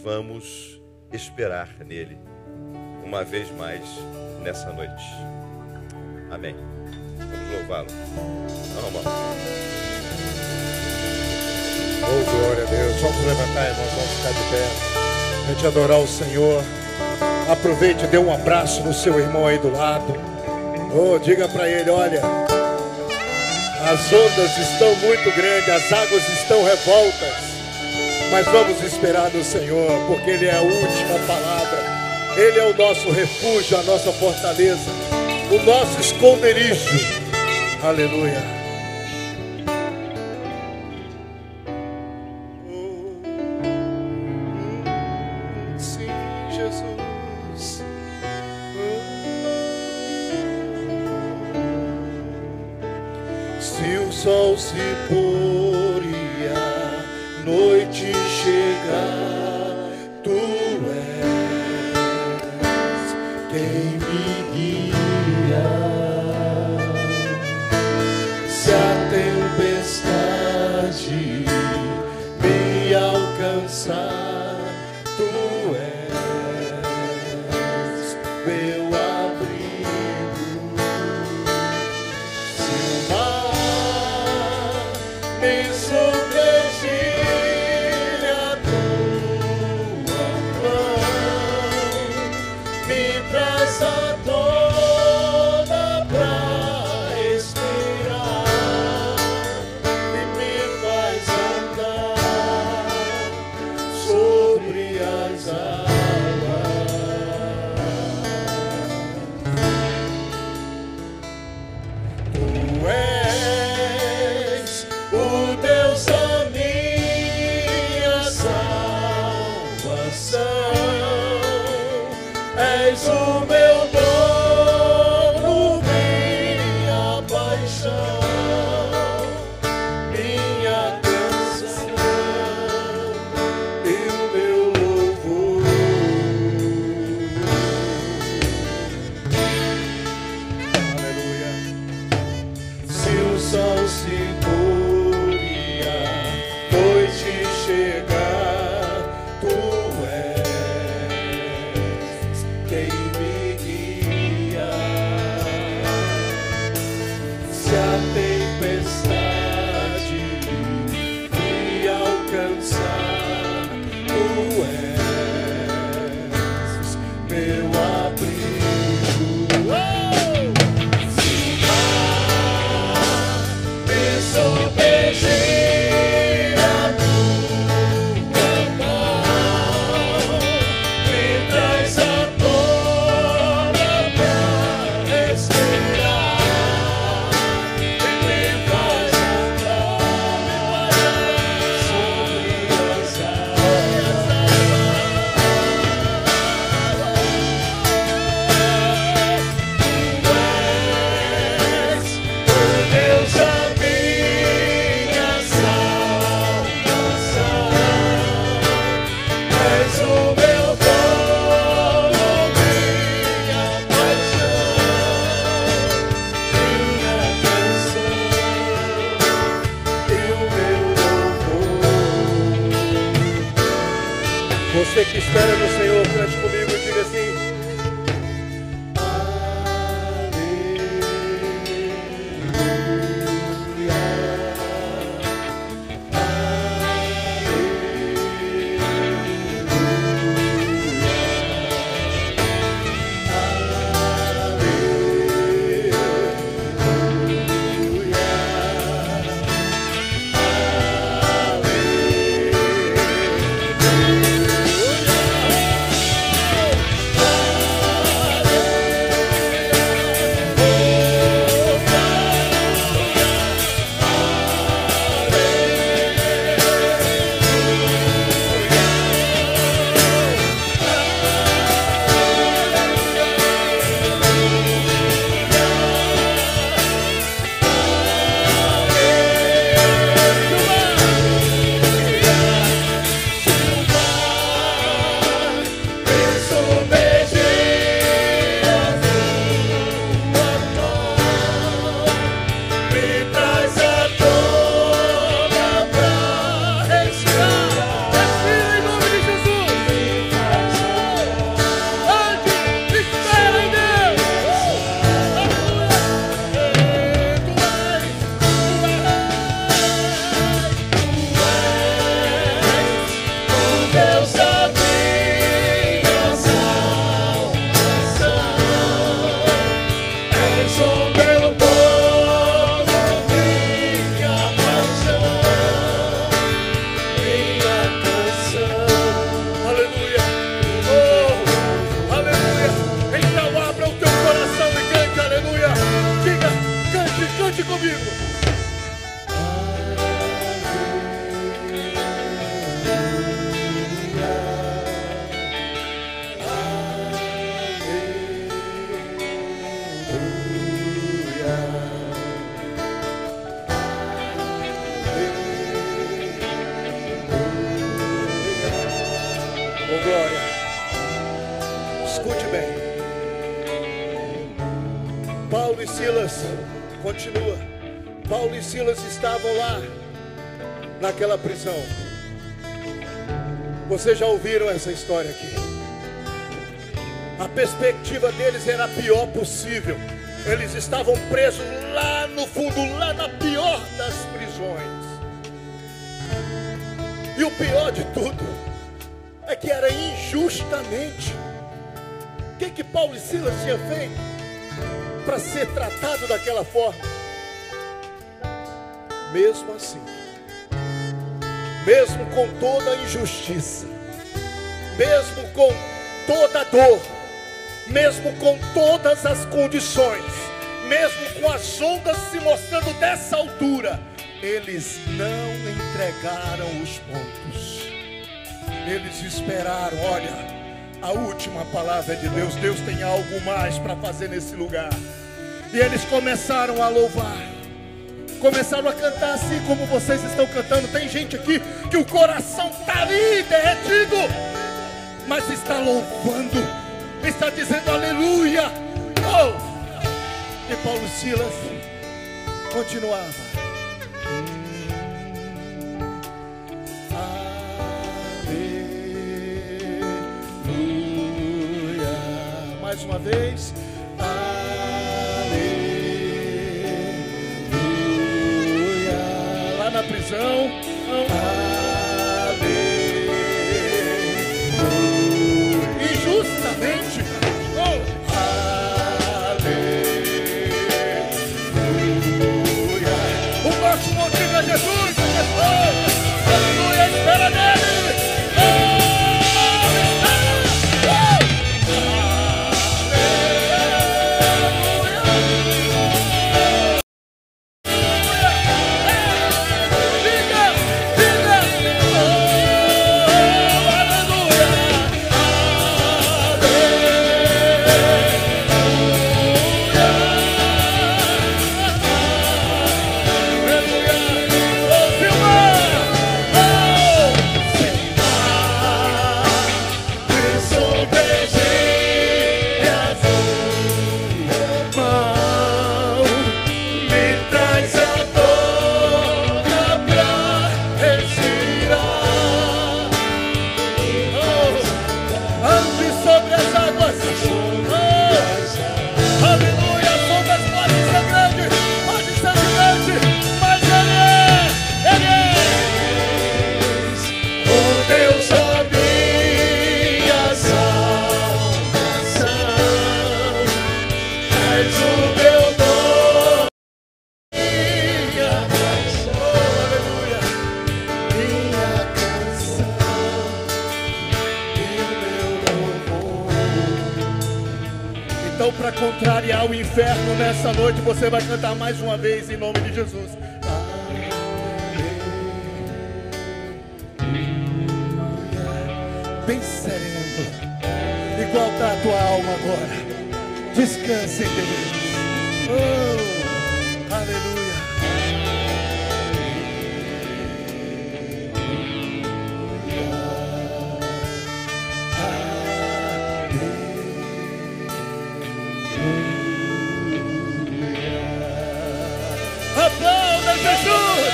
vamos esperar nele uma vez mais nessa noite. Amém. Vamos louvá-lo. Vamos. Oh, glória a Deus. Vamos levantar, irmãos, vamos ficar de pé. A gente adorar o Senhor. Aproveite e dê um abraço no seu irmão aí do lado. Oh, diga para ele, olha, as ondas estão muito grandes, as águas estão revoltas, mas vamos esperar no Senhor, porque Ele é a última palavra. Ele é o nosso refúgio, a nossa fortaleza, o nosso esconderijo. Aleluia. Sol se pôr e a noite chegar, tu és quem me guia. Se a tempestade me alcançar, tu és meu abrigo. Se o mar me submergir, a tua mão me traz a tona pra respirar e me faz andar sobre as águas. Tu és o Deus da minha salvação, és o meu dono, minha paixão, minha canção e o meu louvor. Aleluia. Se o sol se pôr e a noite chegar, tu és quem me guia. Se a tempestade me alcançar, tu és meu abrigo. Se o mar me submergir, a tua mão me traz a tona pra respirar e me faz andar sobre as águas. Tu és o Deus da minha salvação, és o meu dono, minha paixão, minha canção e o meu louvor. Você que espera no Senhor, cante comigo e diga assim: Oh, glória. Escute bem. Paulo e Silas, continua. Paulo e Silas estavam lá, naquela prisão. Vocês já ouviram essa história aqui? A perspectiva deles era a pior possível. Eles estavam presos lá no fundo, lá na pior das prisões. E o pior de tudo é que era injustamente. O que Paulo e Silas tinham feito para ser tratado daquela forma? Mesmo assim, mesmo com toda a injustiça, mesmo com toda a dor, mesmo com todas as condições, mesmo com as ondas se mostrando dessa altura, eles não entregaram os pontos. Eles esperaram. Olha, a última palavra é de Deus. Deus tem algo mais para fazer nesse lugar. E eles começaram a louvar, começaram a cantar assim como vocês estão cantando. Tem gente aqui que o coração está ali derretido, mas está louvando, está dizendo aleluia. Oh! E Paulo e Silas continuavam. Aleluia. Mais uma vez. Aleluia. Lá na prisão. Aleluia. Injustamente. Oh. Aleluia. O nosso motivo é Jesus. Aleluia. Espera nele. Para contrariar o inferno nessa noite, você vai cantar mais uma vez em nome de Jesus. Bem sereno, igual está a tua alma agora. Descanse em Deus. Oh, aleluia. Aplauda Jesus!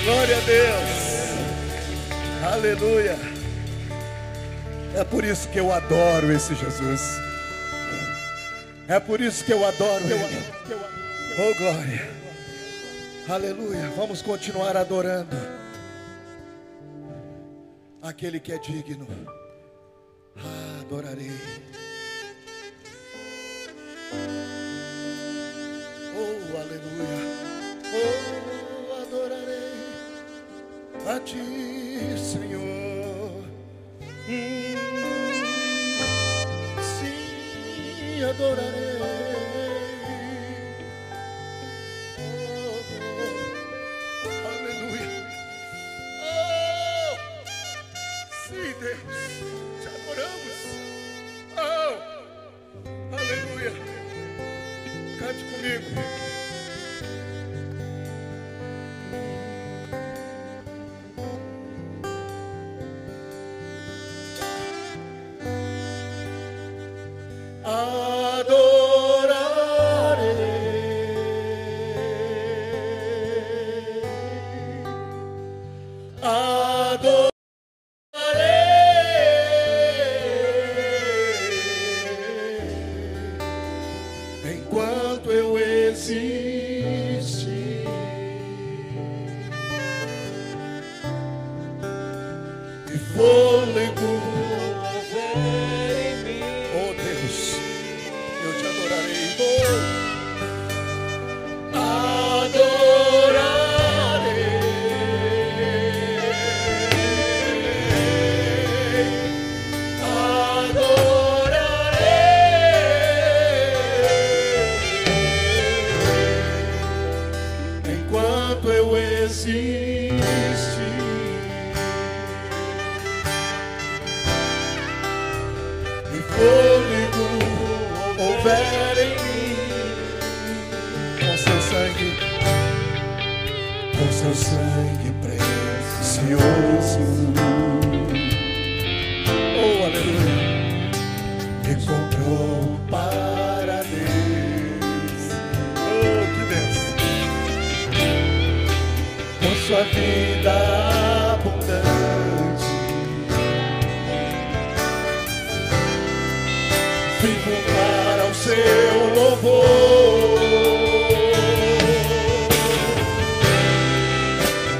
Glória a Deus! Aleluia! É por isso que eu adoro esse Jesus. É por isso que eu adoro Ele. Oh, glória! Aleluia! Vamos continuar adorando aquele que é digno. Adorarei. Oh, aleluia. Oh, adorarei a ti, Senhor. Sim, adorarei. Oh, aleluia. Oh, sim, Deus, te adoramos. Oh, aleluia. Cante comigo. adorarei. Enquanto eu existir, e fôlego houver em mim, oh Deus, eu te adorarei. Enquanto eu existir, e fôlego houver em mim, com seu sangue precioso, oh aleluia, me comprou para Deus, oh que bênção. Com sua vida abundante, vivo para o seu louvor.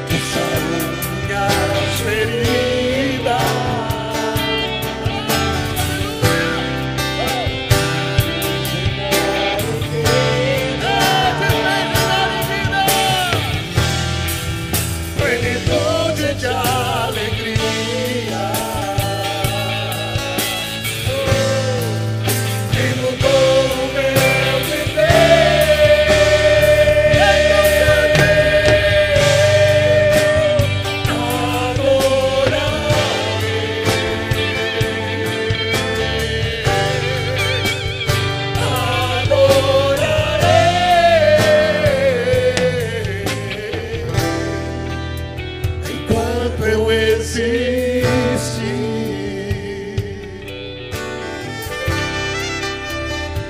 Puxar minhas feridas, plenitude de alegria, e mudou o meu viver. Enquanto eu existir,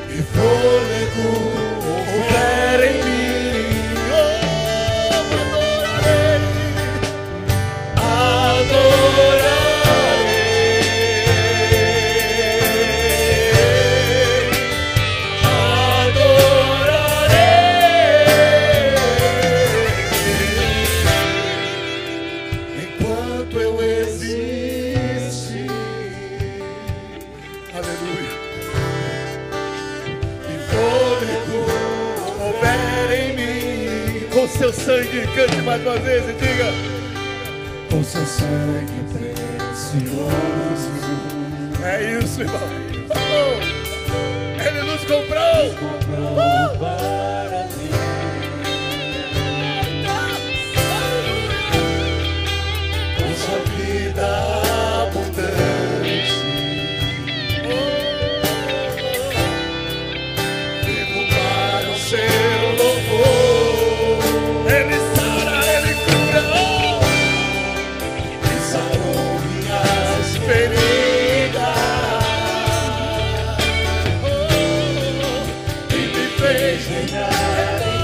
e fôlego houver em mim, enquanto eu existir, aleluia, e fôlego houver em mim, com seu sangue, cante mais uma vez e diga, com seu sangue precioso, é isso, irmão, oh, ele nos comprou para mim. Sua vida abundante, vivo para o seu louvor. Ele sara, ele cura, e sarou minhas feridas, e me fez reinar.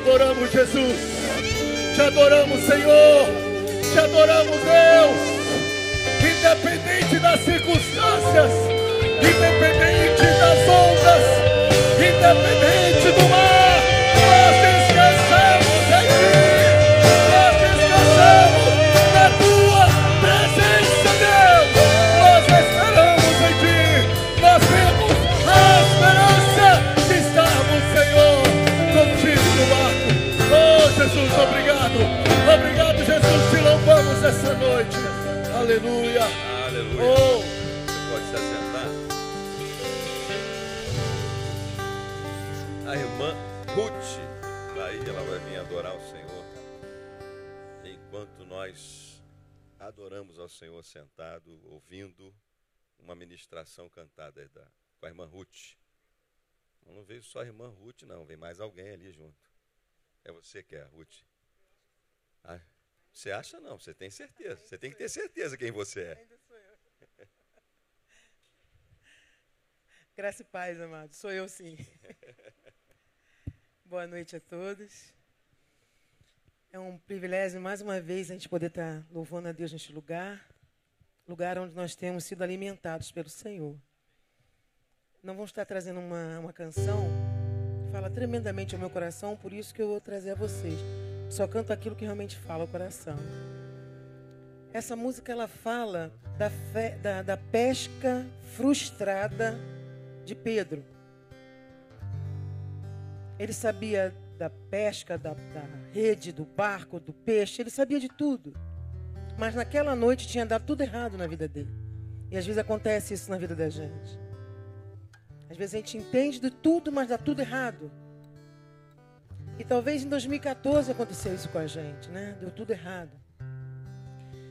adoramos, Jesus. Te adoramos, Senhor. Te adoramos, Deus. Independente das circunstâncias, independente das ondas, independente do mar, nós descansamos em Ti. Nós descansamos na Tua presença, Deus. Nós esperamos em Ti. Nós temos a esperança de estarmos, Senhor, contigo no barco. Oh, Jesus, obrigado. Obrigado, Jesus. Te louvamos essa noite. Aleluia. Aleluia. Oh. Você pode se assentar. A irmã Ruth, daí ela vai vir adorar o Senhor. Enquanto nós adoramos ao Senhor sentado, ouvindo uma ministração cantada com a irmã Ruth. Não veio só a irmã Ruth, não. Vem mais alguém ali junto. É você que é a Ruth? Ah, você acha não, você tem certeza. Você tem que ter certeza quem você é. Ainda sou eu. Graça e paz, amado. Sou eu, sim. Boa noite a todos. É um privilégio, mais uma vez, a gente poder estar louvando a Deus neste lugar. Lugar onde nós temos sido alimentados pelo Senhor. Não vamos estar trazendo uma canção que fala tremendamente ao meu coração, por isso que eu vou trazer a vocês. Só canto aquilo que realmente fala o coração. Essa música, ela fala da pesca frustrada de Pedro. Ele sabia da pesca, da rede, do barco, do peixe, ele sabia de tudo. Mas naquela noite tinha dado tudo errado na vida dele. E às vezes acontece isso na vida da gente. Às vezes a gente entende de tudo, mas dá tudo errado. E talvez em 2014 aconteceu isso com a gente, né? Deu tudo errado.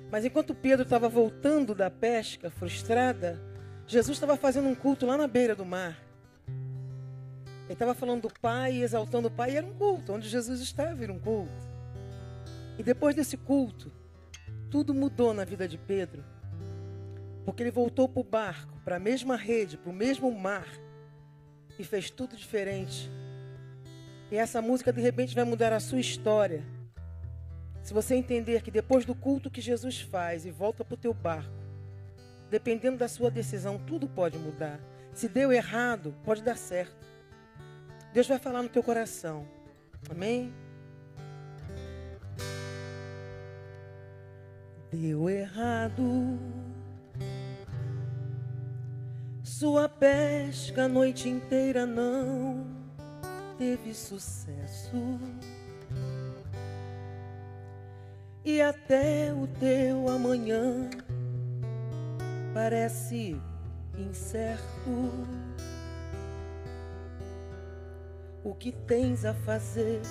Mas enquanto Pedro estava voltando da pesca frustrada, Jesus estava fazendo um culto lá na beira do mar. Ele estava falando do Pai, exaltando o Pai, e era um culto, onde Jesus estava, era um culto. E depois desse culto, tudo mudou na vida de Pedro. Porque ele voltou para o barco, para a mesma rede, para o mesmo mar, e fez tudo diferente. E essa música, de repente, vai mudar a sua história. Se você entender que depois do culto que Jesus faz e volta para o teu barco, dependendo da sua decisão, tudo pode mudar. Se deu errado, pode dar certo. Deus vai falar no teu coração. Amém? Deu errado. Sua pesca a noite inteira não teve sucesso. E até o teu amanhã parece incerto. O que tens a fazer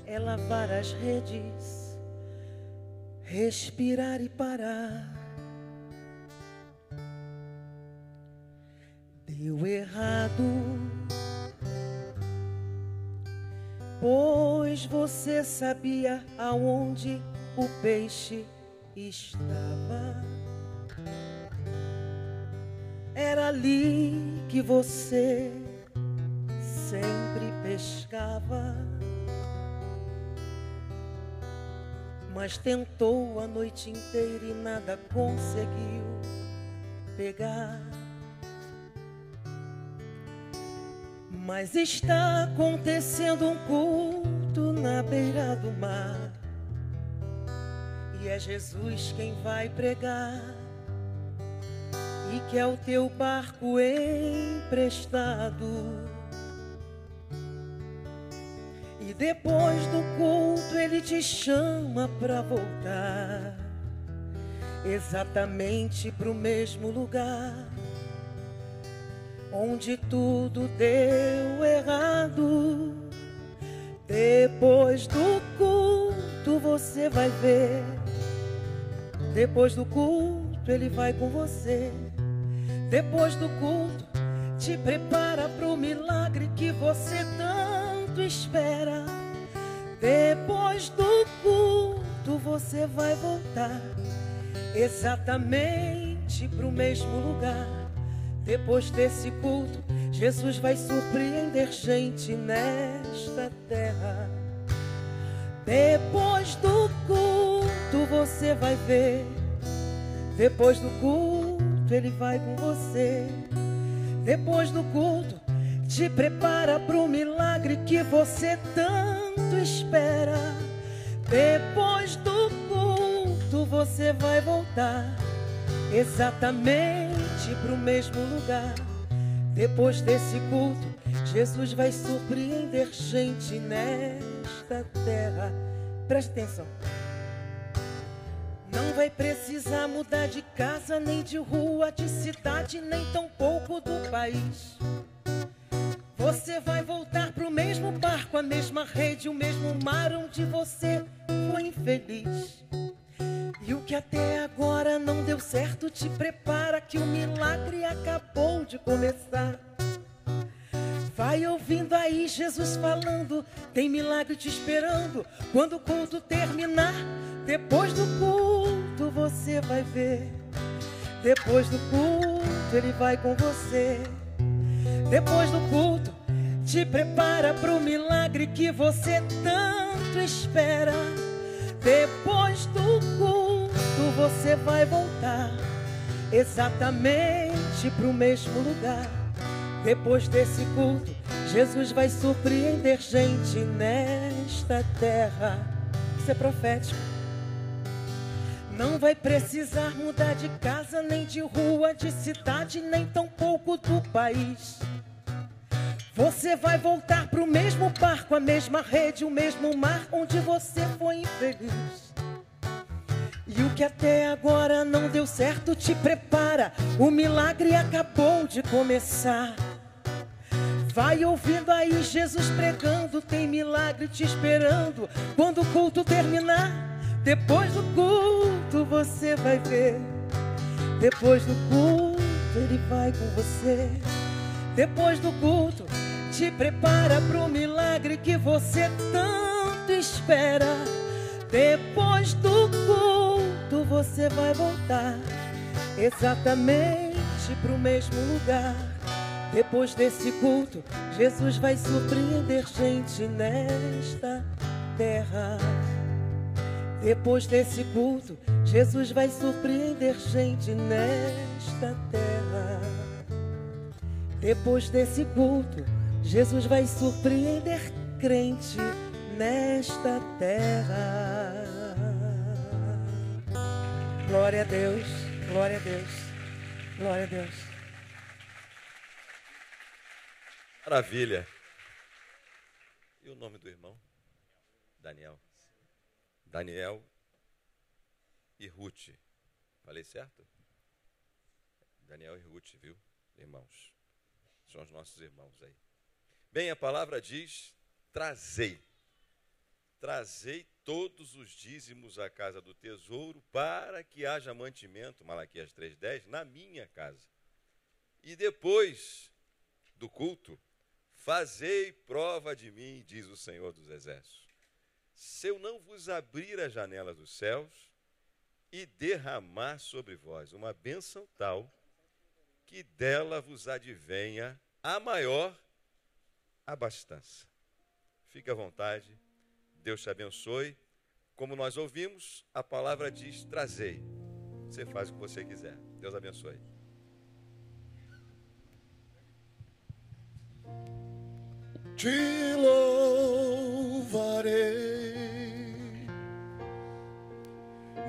é lavar as redes, respirar e parar. Deu errado, pois você sabia aonde o peixe estava. Era ali que você sempre pescava. Mas tentou a noite inteira e nada conseguiu pegar. Mas está acontecendo um culto na beira do mar, e é Jesus quem vai pregar, e quer o teu barco emprestado. E depois do culto ele te chama para voltar, exatamente para o mesmo lugar onde tudo deu errado. Depois do culto você vai ver, depois do culto ele vai com você. Depois do culto te prepara para o milagre que você tanto espera. Depois do culto você vai voltar exatamente para o mesmo lugar. Depois desse culto, Jesus vai surpreender gente nesta terra. Depois do culto você vai ver. Depois do culto ele vai com você. Depois do culto te prepara pro milagre que você tanto espera. Depois do culto você vai voltar exatamente pro mesmo lugar. Depois desse culto, Jesus vai surpreender gente nesta terra. Preste atenção. Não vai precisar mudar de casa, nem de rua, de cidade, nem tampouco do país. Você vai voltar pro mesmo barco, a mesma rede, o mesmo mar onde você foi infeliz. E o que até agora não deu certo, te prepara que o milagre acabou de começar. Vai ouvindo aí Jesus falando, tem milagre te esperando quando o culto terminar. Depois do culto você vai ver. Depois do culto ele vai com você. Depois do culto te prepara pro milagre que você tanto espera. Depois do culto você vai voltar exatamente pro mesmo lugar. Depois desse culto, Jesus vai surpreender gente nesta terra. Isso é profético. Não vai precisar mudar de casa, nem de rua, de cidade, nem tampouco do país. Você vai voltar pro mesmo barco, a mesma rede, o mesmo mar onde você foi infeliz. E o que até agora não deu certo, te prepara, o milagre acabou de começar. Vai ouvindo aí Jesus pregando, tem milagre te esperando quando o culto terminar. Depois do culto você vai ver. Depois do culto ele vai com você. Depois do culto te prepara pro milagre que você tanto espera. Depois do culto você vai voltar exatamente pro mesmo lugar. Depois desse culto, Jesus vai surpreender gente nesta terra. Depois desse culto, Jesus vai surpreender gente nesta terra. Depois desse culto, Jesus vai surpreender crente nesta terra. Glória a Deus, glória a Deus, glória a Deus. Maravilha. E o nome do irmão? Daniel. Daniel e Ruth. Falei certo? Daniel e Ruth, viu, irmãos? São os nossos irmãos aí. Bem, a palavra diz, trazei todos os dízimos à casa do tesouro para que haja mantimento, Malaquias 3:10, na minha casa. E depois do culto, fazei prova de mim, diz o Senhor dos Exércitos, se eu não vos abrir as janelas dos céus e derramar sobre vós uma bênção tal, que dela vos advenha a maior abastança. Fique à vontade, Deus te abençoe. Como nós ouvimos, a palavra diz, trazei. Você faz o que você quiser. Deus abençoe. Te louvarei,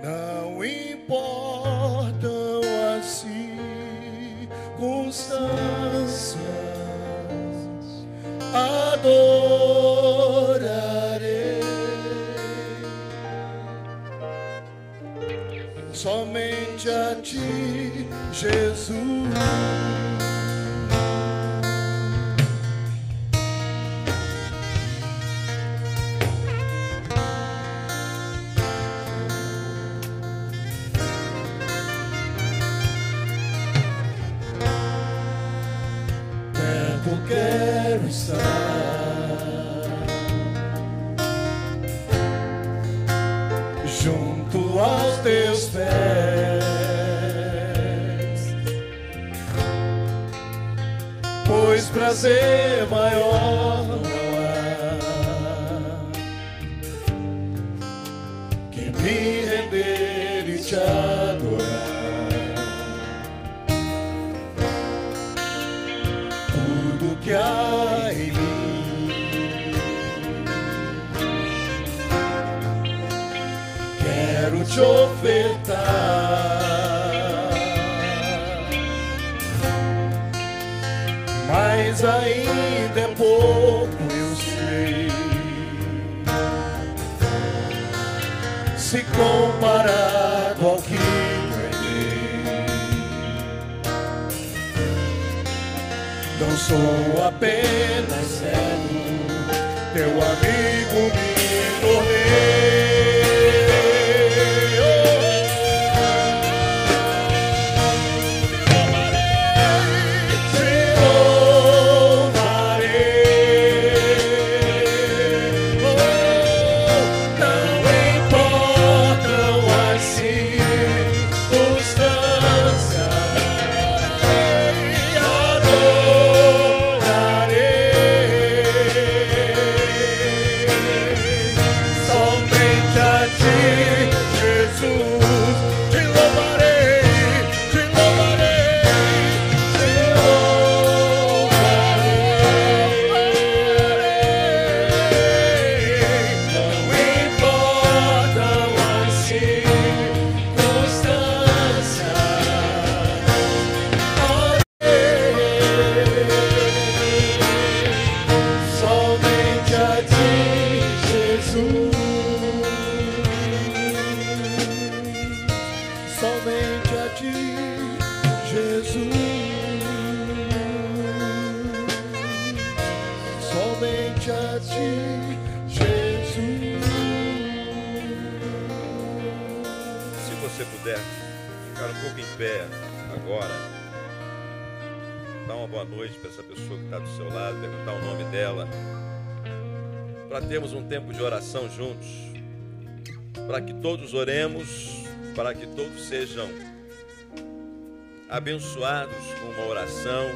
não importam as circunstâncias, adorarei somente a ti, Jesus. Quero estar junto aos teus pés, prazer maior não há que me render e te adorar. Tudo que há em mim quero te ofertar. Mas ainda é pouco, eu sei, se comparado ao que ganhei. Não sou apenas cego, teu amigo me tornei. Temos um tempo de oração juntos, para que todos oremos, para que todos sejam abençoados com uma oração.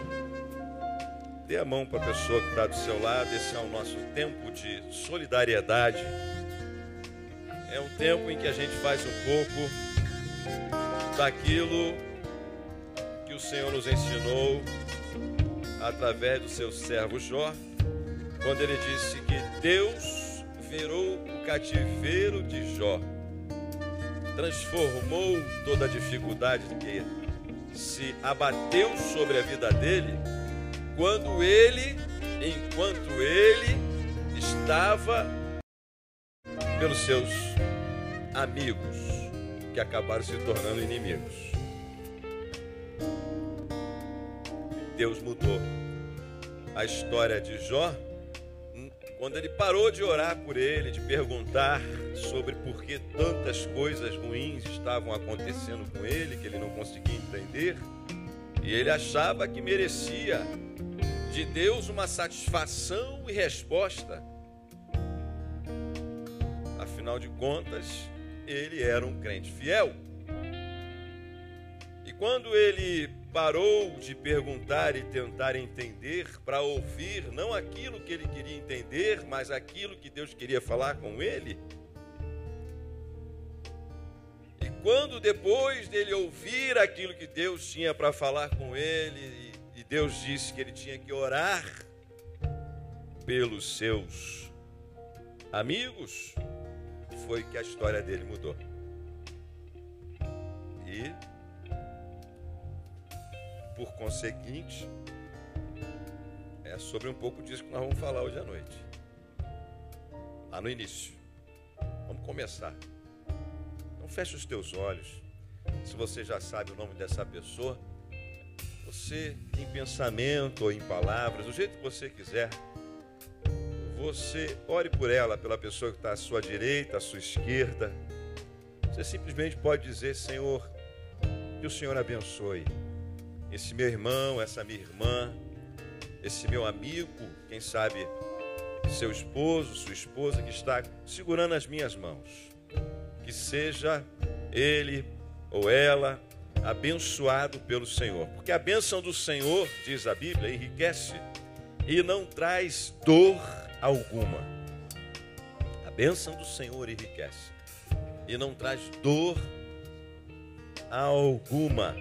Dê a mão para a pessoa que está do seu lado. Esse é o nosso tempo de solidariedade. É um tempo em que a gente faz um pouco daquilo que o Senhor nos ensinou através do seu servo Jó, quando ele disse que Deus virou o cativeiro de Jó, transformou toda a dificuldade que se abateu sobre a vida dele, enquanto ele estava pelos seus amigos, que acabaram se tornando inimigos. Deus mudou a história de Jó quando ele parou de orar por ele, de perguntar sobre por que tantas coisas ruins estavam acontecendo com ele, que ele não conseguia entender, e ele achava que merecia de Deus uma satisfação e resposta. Afinal de contas, ele era um crente fiel. E quando ele parou de perguntar e tentar entender, para ouvir não aquilo que ele queria entender, mas aquilo que Deus queria falar com ele. E quando depois dele ouvir aquilo que Deus tinha para falar com ele, e Deus disse que ele tinha que orar pelos seus amigos, foi que a história dele mudou. E por conseguinte, é sobre um pouco disso que nós vamos falar hoje à noite. Lá no início. Vamos começar. Então feche os teus olhos. Se você já sabe o nome dessa pessoa, você em pensamento ou em palavras, do jeito que você quiser, você ore por ela, pela pessoa que está à sua direita, à sua esquerda. Você simplesmente pode dizer: Senhor, que o Senhor abençoe esse meu irmão, essa minha irmã, esse meu amigo, quem sabe seu esposo, sua esposa, que está segurando as minhas mãos. Que seja ele ou ela abençoado pelo Senhor. Porque a bênção do Senhor, diz a Bíblia, enriquece e não traz dor alguma. A bênção do Senhor enriquece e não traz dor alguma.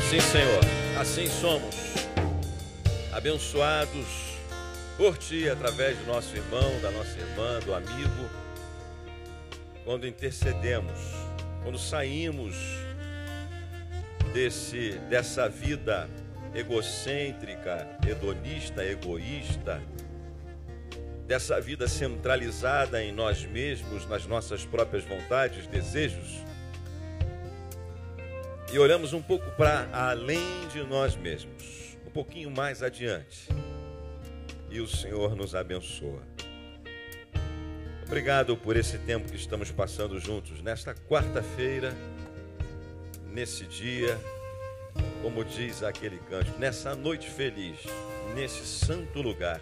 Sim, Senhor, assim somos abençoados por Ti, através do nosso irmão, da nossa irmã, do amigo, quando intercedemos, quando saímos dessa vida egocêntrica, hedonista, egoísta, dessa vida centralizada em nós mesmos, nas nossas próprias vontades, desejos, e olhamos um pouco para além de nós mesmos, um pouquinho mais adiante, e o Senhor nos abençoa. Obrigado por esse tempo que estamos passando juntos, nesta quarta-feira, nesse dia, como diz aquele cântico, nessa noite feliz, nesse santo lugar,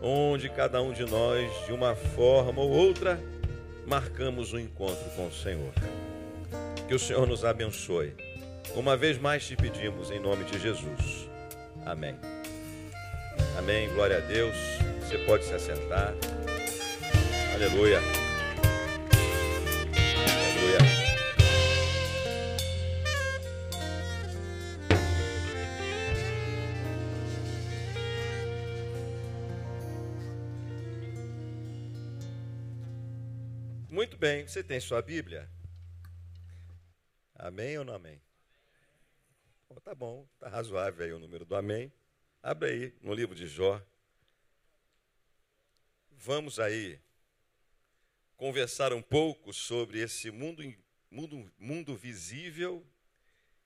onde cada um de nós, de uma forma ou outra, marcamos um encontro com o Senhor. Que o Senhor nos abençoe. Uma vez mais te pedimos em nome de Jesus. Amém. Amém. Glória a Deus. Você pode se assentar. Aleluia. Aleluia. Muito bem. Você tem sua Bíblia? Amém ou não amém? Oh, tá bom, tá razoável aí o número do amém. Abre aí no livro de Jó. Vamos aí conversar um pouco sobre esse mundo visível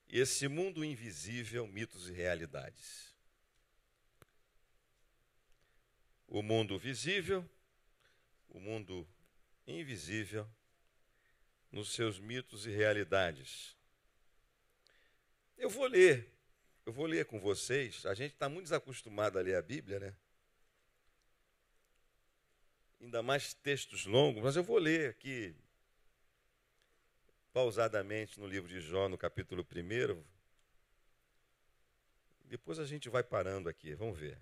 e esse mundo invisível, mitos e realidades. O mundo visível, o mundo invisível, nos seus mitos e realidades. Eu vou ler com vocês. A gente está muito desacostumado a ler a Bíblia, né? Ainda mais textos longos, mas eu vou ler aqui, pausadamente, no livro de Jó, no capítulo 1. Depois a gente vai parando aqui, vamos ver.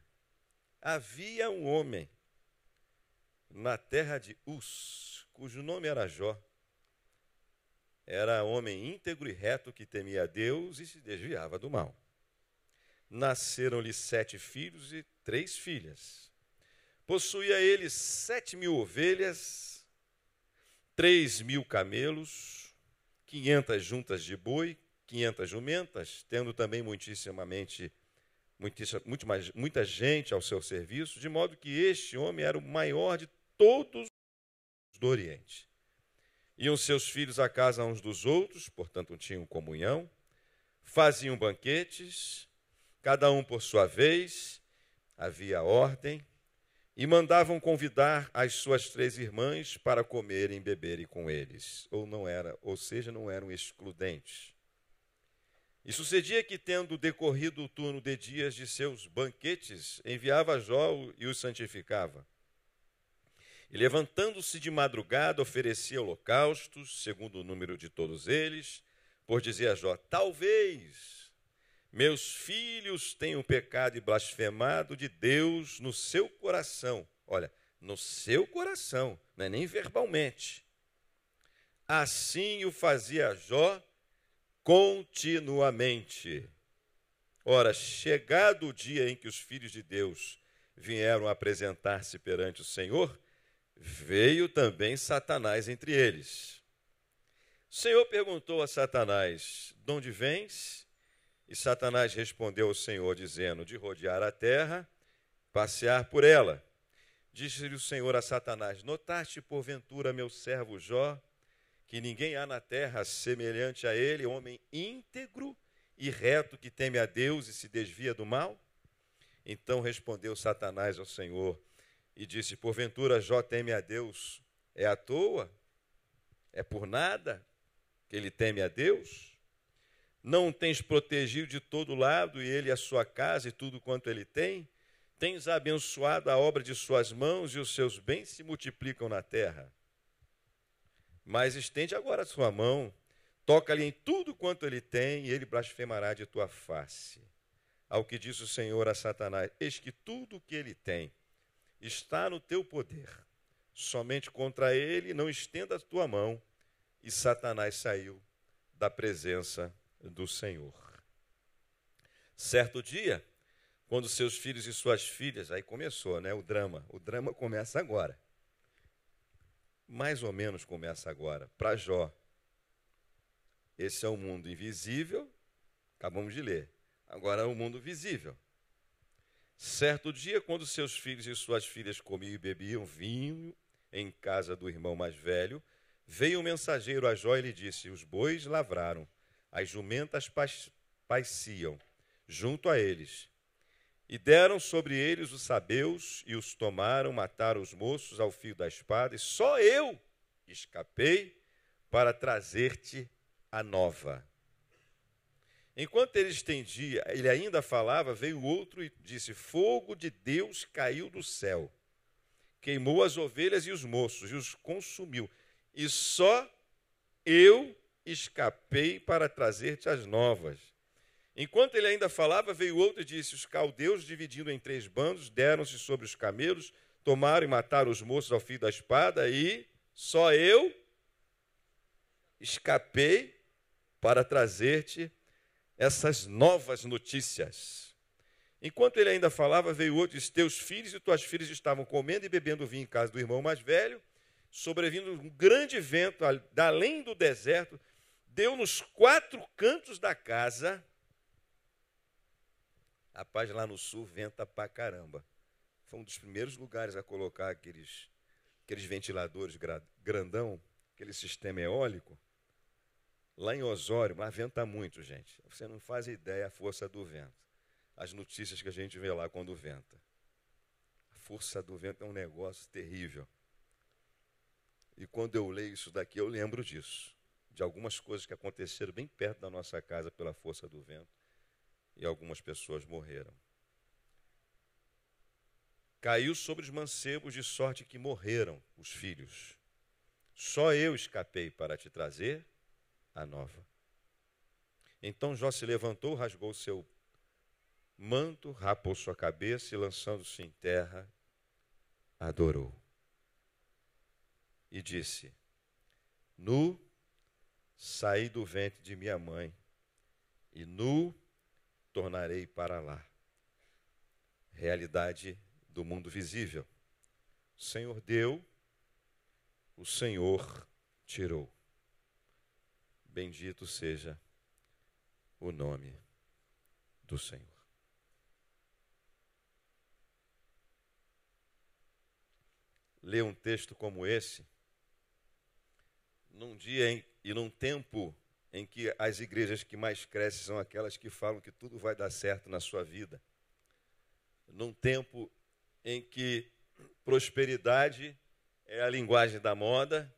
Havia um homem na terra de Uz, cujo nome era Jó. Era homem íntegro e reto que temia a Deus e se desviava do mal. Nasceram-lhe 7 filhos e 3 filhas. Possuía ele 7.000 ovelhas, 3.000 camelos, 500 juntas de boi, 500 jumentas, tendo também muita gente ao seu serviço, de modo que este homem era o maior de todos do Oriente. Iam seus filhos à casa uns dos outros, portanto tinham comunhão, faziam banquetes, cada um por sua vez, havia ordem, e mandavam convidar as suas 3 irmãs para comerem e beberem com eles, ou seja, não eram excludentes. E sucedia que, tendo decorrido o turno de dias de seus banquetes, enviava a Jó e os santificava. E levantando-se de madrugada, oferecia holocaustos, segundo o número de todos eles, por dizer a Jó, talvez Meus filhos têm pecado e blasfemado de Deus no seu coração. Olha, no seu coração, não é nem verbalmente. Assim o fazia Jó continuamente. Ora, chegado o dia em que os filhos de Deus vieram apresentar-se perante o Senhor, veio também Satanás entre eles. O Senhor perguntou a Satanás: de onde vens? E Satanás respondeu ao Senhor, dizendo: de rodear a terra, passear por ela. Disse-lhe o Senhor a Satanás: notaste porventura meu servo Jó, que ninguém há na terra semelhante a ele, homem íntegro e reto, que teme a Deus e se desvia do mal? Então respondeu Satanás ao Senhor e disse: porventura Jó teme a Deus, é à toa? É por nada que ele teme a Deus? Não tens protegido de todo lado, e ele a sua casa e tudo quanto ele tem? Tens abençoado a obra de suas mãos, e os seus bens se multiplicam na terra. Mas estende agora a sua mão, toca-lhe em tudo quanto ele tem, e ele blasfemará de tua face. Ao que disse o Senhor a Satanás: eis que tudo o que ele tem está no teu poder, somente contra ele não estenda a tua mão. E Satanás saiu da presença do Senhor. Certo dia, quando seus filhos e suas filhas, aí começou, né, o drama começa agora. Mais ou menos começa agora, para Jó. Esse é o mundo invisível, acabamos de ler. Agora é o mundo visível. Certo dia, quando seus filhos e suas filhas comiam e bebiam vinho em casa do irmão mais velho, veio um mensageiro a Jó e lhe disse: os bois lavraram, as jumentas pasciam junto a eles. E deram sobre eles os sabeus e os tomaram, mataram os moços ao fio da espada, e só eu escapei para trazer-te a nova. Enquanto ele ainda falava, veio outro e disse: fogo de Deus caiu do céu, queimou as ovelhas e os moços e os consumiu, e só eu escapei para trazer-te as novas. Enquanto ele ainda falava, veio outro e disse: os caldeus, dividindo em 3 bandos, deram-se sobre os camelos, tomaram e mataram os moços ao fio da espada, e só eu escapei para trazer-te essas novas notícias. Enquanto ele ainda falava, veio outro e disse: teus filhos e tuas filhas estavam comendo e bebendo vinho em casa do irmão mais velho, sobrevindo um grande vento, além do deserto, deu nos 4 cantos da casa. Rapaz, lá no sul venta pra caramba. Foi um dos primeiros lugares a colocar aqueles ventiladores grandão, aquele sistema eólico. Lá em Osório, mas venta muito, gente. Você não faz ideia a força do vento. As notícias que a gente vê lá quando venta. A força do vento é um negócio terrível. E quando eu leio isso daqui, eu lembro disso. De algumas coisas que aconteceram bem perto da nossa casa pela força do vento. E algumas pessoas morreram. Caiu sobre os mancebos, de sorte que morreram os filhos. Só eu escapei para te trazer a nova. Então Jó se levantou, rasgou seu manto, rapou sua cabeça e, lançando-se em terra, adorou. E disse: nu saí do ventre de minha mãe, e nu tornarei para lá. Realidade do mundo visível. O Senhor deu, o Senhor tirou. Bendito seja o nome do Senhor. Ler um texto como esse, num dia e num tempo em que as igrejas que mais crescem são aquelas que falam que tudo vai dar certo na sua vida. Num tempo em que prosperidade é a linguagem da moda.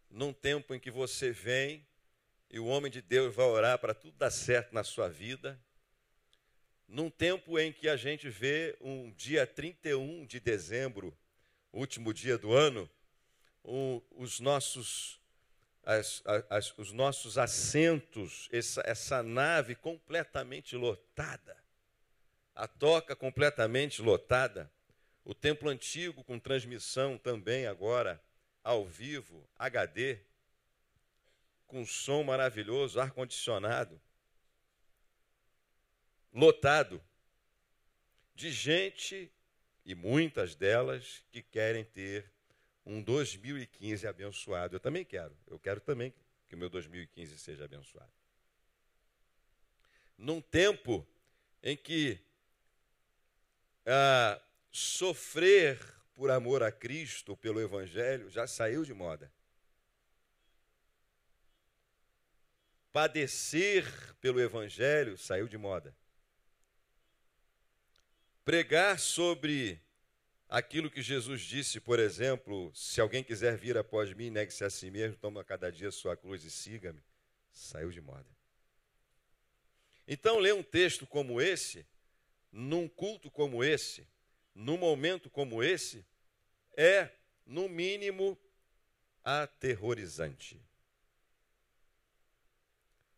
Num tempo em que você vem e o homem de Deus vai orar para tudo dar certo na sua vida. Num tempo em que a gente vê um dia 31 de dezembro, último dia do ano, os nossos os nossos assentos, essa nave completamente lotada, a toca completamente lotada, o templo antigo com transmissão também agora ao vivo, HD, com som maravilhoso, ar-condicionado, lotado de gente, e muitas delas que querem ter um 2015 abençoado. Eu quero também que o meu 2015 seja abençoado. Num tempo em que sofrer por amor a Cristo, pelo Evangelho, já saiu de moda. Padecer pelo Evangelho saiu de moda. Pregar sobre aquilo que Jesus disse, por exemplo, se alguém quiser vir após mim, negue-se a si mesmo, toma cada dia sua cruz e siga-me, saiu de moda. Então, ler um texto como esse, num culto como esse, num momento como esse, é, no mínimo, aterrorizante.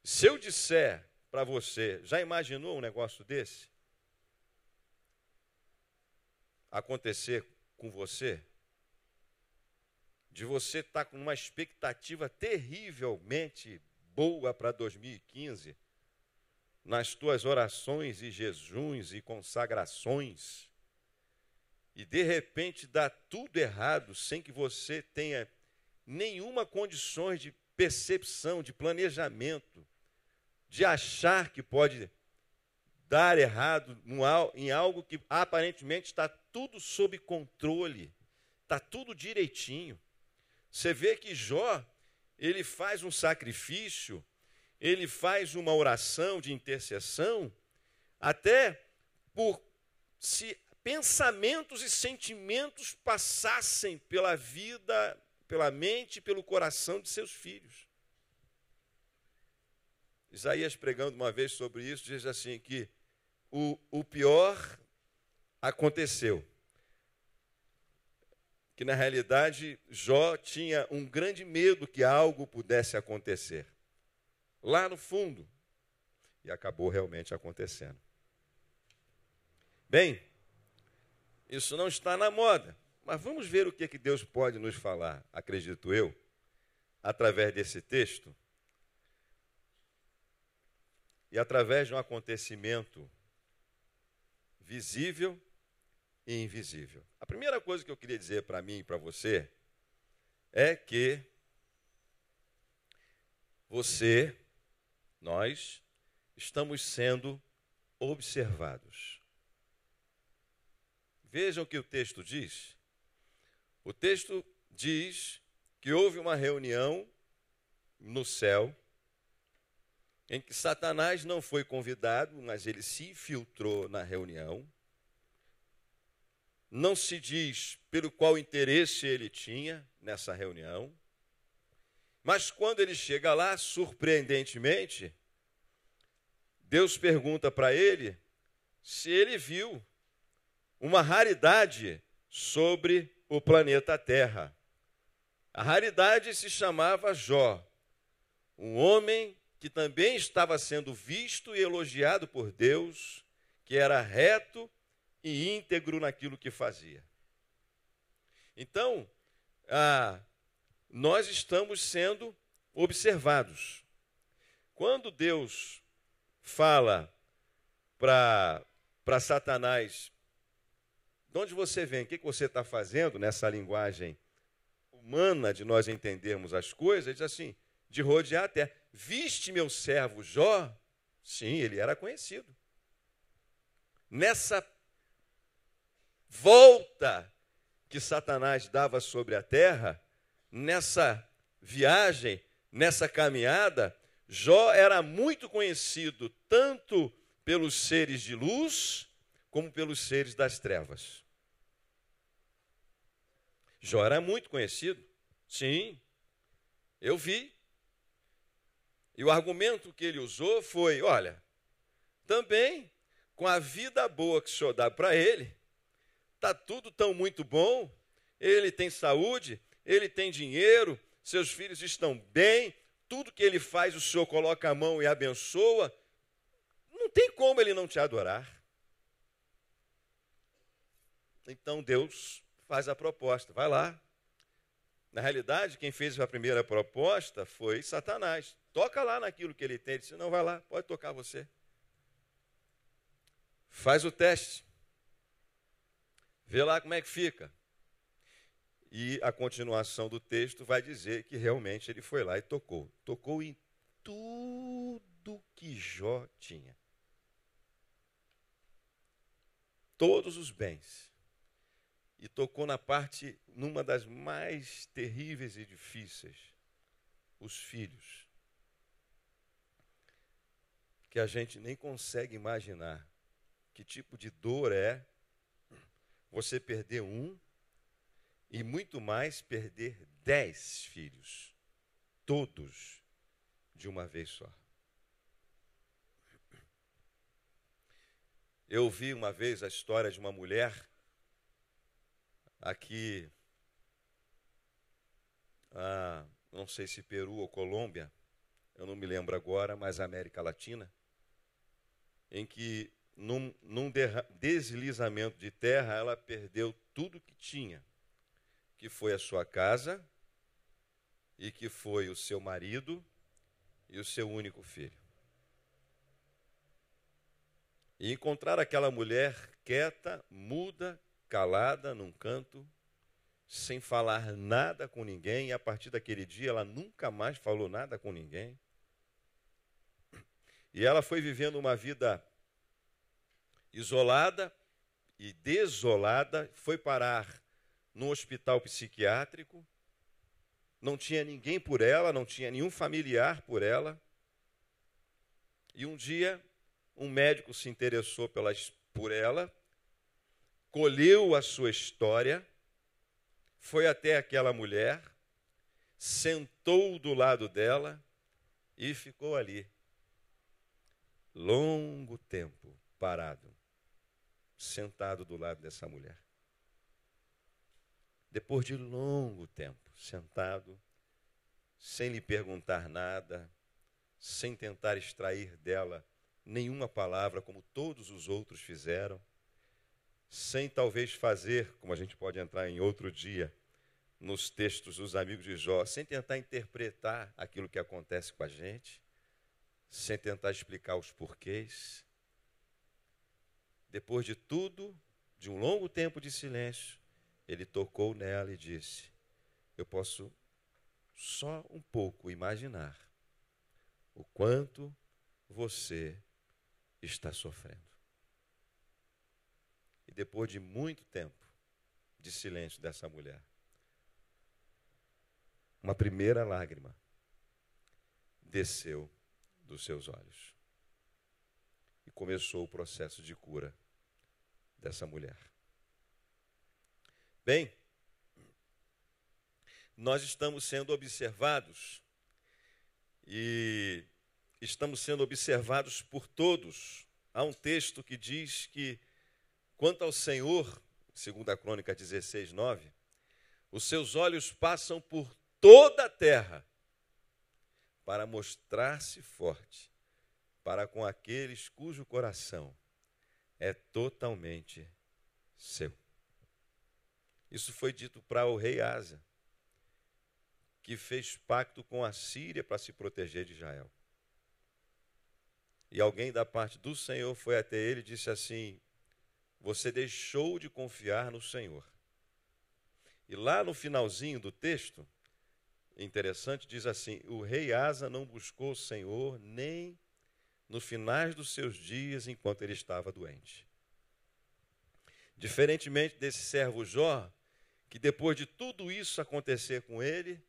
Se eu disser para você, já imaginou um negócio desse acontecer com você? De você estar com uma expectativa terrivelmente boa para 2015, nas tuas orações e jejuns e consagrações, e de repente dá tudo errado, sem que você tenha nenhuma condições de percepção, de planejamento, de achar que pode dar errado em algo que aparentemente está tudo sob controle, está tudo direitinho. Você vê que Jó, ele faz um sacrifício, ele faz uma oração de intercessão, até por se pensamentos e sentimentos passassem pela vida, pela mente e pelo coração de seus filhos. Isaías, pregando uma vez sobre isso, diz assim que o pior aconteceu. Que, na realidade, Jó tinha um grande medo que algo pudesse acontecer. Lá no fundo. E acabou realmente acontecendo. Bem, isso não está na moda. Mas vamos ver o que Deus pode nos falar, acredito eu, através desse texto. E através de um acontecimento visível e invisível. A primeira coisa que eu queria dizer para mim e para você é que nós, estamos sendo observados. Vejam o que o texto diz. O texto diz que houve uma reunião no céu em que Satanás não foi convidado, mas ele se infiltrou na reunião. Não se diz pelo qual interesse ele tinha nessa reunião, mas quando ele chega lá, surpreendentemente, Deus pergunta para ele se ele viu uma raridade sobre o planeta Terra. A raridade se chamava Jó, um homem que também estava sendo visto e elogiado por Deus, que era reto e íntegro naquilo que fazia. Então, nós estamos sendo observados. Quando Deus fala para Satanás, de onde você vem, o que você está fazendo, nessa linguagem humana de nós entendermos as coisas, ele diz assim, de rodear a terra. Viste meu servo Jó? Sim, ele era conhecido. Nessa volta que Satanás dava sobre a terra, nessa viagem, nessa caminhada, Jó era muito conhecido tanto pelos seres de luz como pelos seres das trevas. Jó era muito conhecido. Sim, eu vi. E o argumento que ele usou foi, olha, também com a vida boa que o Senhor dá para ele, está tudo tão muito bom, ele tem saúde, ele tem dinheiro, seus filhos estão bem, tudo que ele faz, o Senhor coloca a mão e abençoa. Não tem como ele não te adorar. Então Deus faz a proposta, vai lá. Na realidade, quem fez a primeira proposta foi Satanás. Toca lá naquilo que ele tem. Ele disse, não, vai lá, pode tocar você. Faz o teste. Vê lá como é que fica. E a continuação do texto vai dizer que realmente ele foi lá e tocou. Tocou em tudo que Jó tinha. Todos os bens. E tocou na parte, numa das mais terríveis e difíceis, os filhos. Que a gente nem consegue imaginar que tipo de dor é você perder um e muito mais perder 10 filhos, todos de uma vez só. Eu vi uma vez a história de uma mulher aqui, não sei se Peru ou Colômbia, eu não me lembro agora, mas América Latina, em que num deslizamento de terra ela perdeu tudo que tinha, que foi a sua casa e que foi o seu marido e o seu único filho. E encontrar aquela mulher quieta, muda, calada num canto, sem falar nada com ninguém, e a partir daquele dia ela nunca mais falou nada com ninguém. E ela foi vivendo uma vida isolada e desolada, foi parar num hospital psiquiátrico, não tinha ninguém por ela, não tinha nenhum familiar por ela. E um dia, um médico se interessou por ela, colheu a sua história, foi até aquela mulher, sentou do lado dela e ficou ali, longo tempo, parado, sentado do lado dessa mulher. Depois de longo tempo, sentado, sem lhe perguntar nada, sem tentar extrair dela nenhuma palavra, como todos os outros fizeram, sem talvez fazer, como a gente pode entrar em outro dia, nos textos dos amigos de Jó, sem tentar interpretar aquilo que acontece com a gente, sem tentar explicar os porquês. Depois de tudo, de um longo tempo de silêncio, ele tocou nela e disse, eu posso só um pouco imaginar o quanto você está sofrendo. E depois de muito tempo de silêncio dessa mulher, uma primeira lágrima desceu dos seus olhos. E começou o processo de cura dessa mulher. Bem, nós estamos sendo observados e estamos sendo observados por todos. Há um texto que diz que, quanto ao Senhor, segundo a Crônica 16:9, os seus olhos passam por toda a terra para mostrar-se forte para com aqueles cujo coração é totalmente seu. Isso foi dito para o rei Asa, que fez pacto com a Síria para se proteger de Israel. E alguém da parte do Senhor foi até ele e disse assim, você deixou de confiar no Senhor. E lá no finalzinho do texto, interessante, diz assim, o rei Asa não buscou o Senhor nem no finais dos seus dias enquanto ele estava doente. Diferentemente desse servo Jó, que depois de tudo isso acontecer com ele,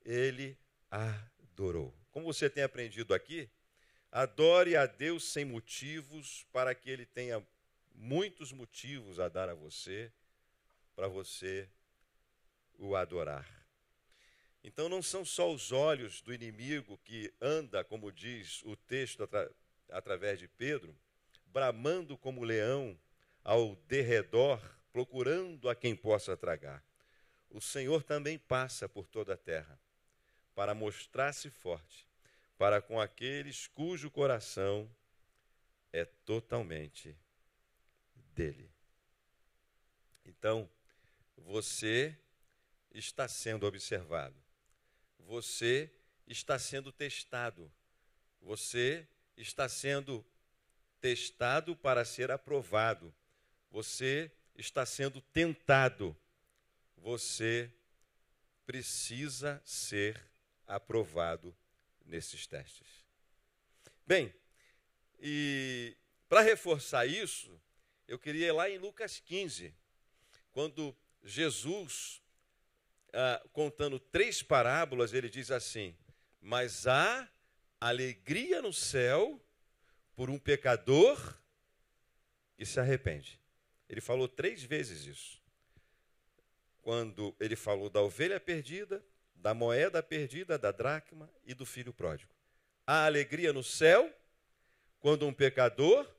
ele adorou. Como você tem aprendido aqui, adore a Deus sem motivos, para que ele tenha muitos motivos a dar a você, para você o adorar. Então não são só os olhos do inimigo que anda, como diz o texto através de Pedro, bramando como leão ao derredor, procurando a quem possa tragar. O Senhor também passa por toda a terra, para mostrar-se forte para com aqueles cujo coração é totalmente dele. Então, você está sendo observado, você está sendo testado, você está sendo testado para ser aprovado, você está sendo tentado, você precisa ser aprovado nesses testes. Bem, e para reforçar isso, eu queria ir lá em Lucas 15, quando Jesus, contando 3 parábolas, ele diz assim: mas há alegria no céu por um pecador que se arrepende. Ele falou 3 vezes isso. Quando ele falou da ovelha perdida, da moeda perdida, da dracma e do filho pródigo. Há alegria no céu quando um pecador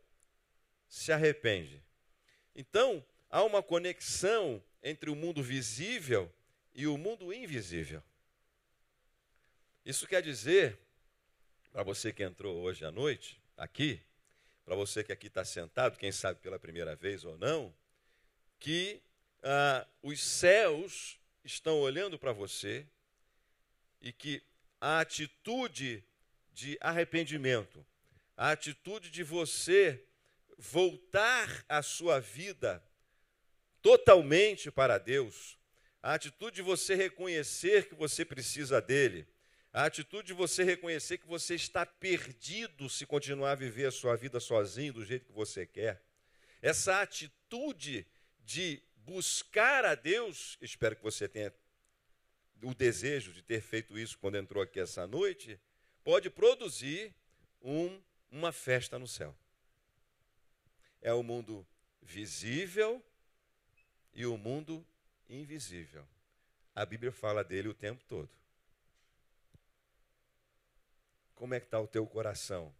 se arrepende. Então, há uma conexão entre o mundo visível e o mundo invisível. Isso quer dizer, para você que entrou hoje à noite, aqui, para você que aqui está sentado, quem sabe pela primeira vez ou não, que os céus estão olhando para você e que a atitude de arrependimento, a atitude de você voltar a sua vida totalmente para Deus, a atitude de você reconhecer que você precisa dele, a atitude de você reconhecer que você está perdido se continuar a viver a sua vida sozinho do jeito que você quer, essa atitude de buscar a Deus, espero que você tenha o desejo de ter feito isso quando entrou aqui essa noite, pode produzir uma festa no céu. É o mundo visível e o mundo invisível. A Bíblia fala dele o tempo todo. Como é que está o teu coração?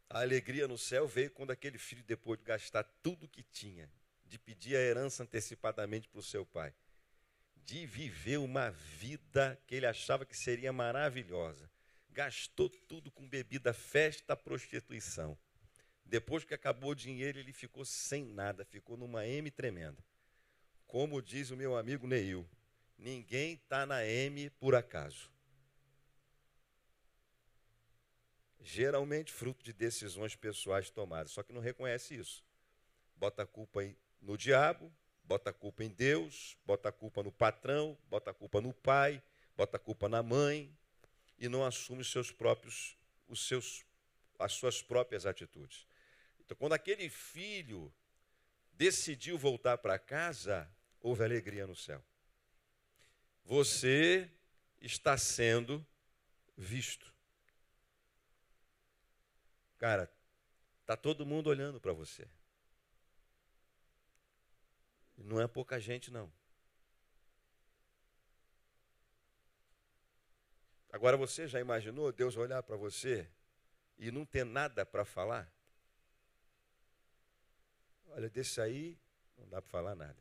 A alegria no céu veio quando aquele filho, depois de gastar tudo que tinha, de pedir a herança antecipadamente para o seu pai, de viver uma vida que ele achava que seria maravilhosa, gastou tudo com bebida, festa, prostituição. Depois que acabou o dinheiro, ele ficou sem nada, ficou numa M tremenda. Como diz o meu amigo Neil, ninguém está na M por acaso. Geralmente fruto de decisões pessoais tomadas, só que não reconhece isso. Bota a culpa no diabo, bota a culpa em Deus, bota a culpa no patrão, bota a culpa no pai, bota a culpa na mãe e não assume as suas próprias atitudes. Então, quando aquele filho decidiu voltar para casa, houve alegria no céu. Você está sendo visto. Cara, está todo mundo olhando para você. Não é pouca gente, não. Agora, você já imaginou Deus olhar para você e não ter nada para falar? Olha, desse aí não dá para falar nada.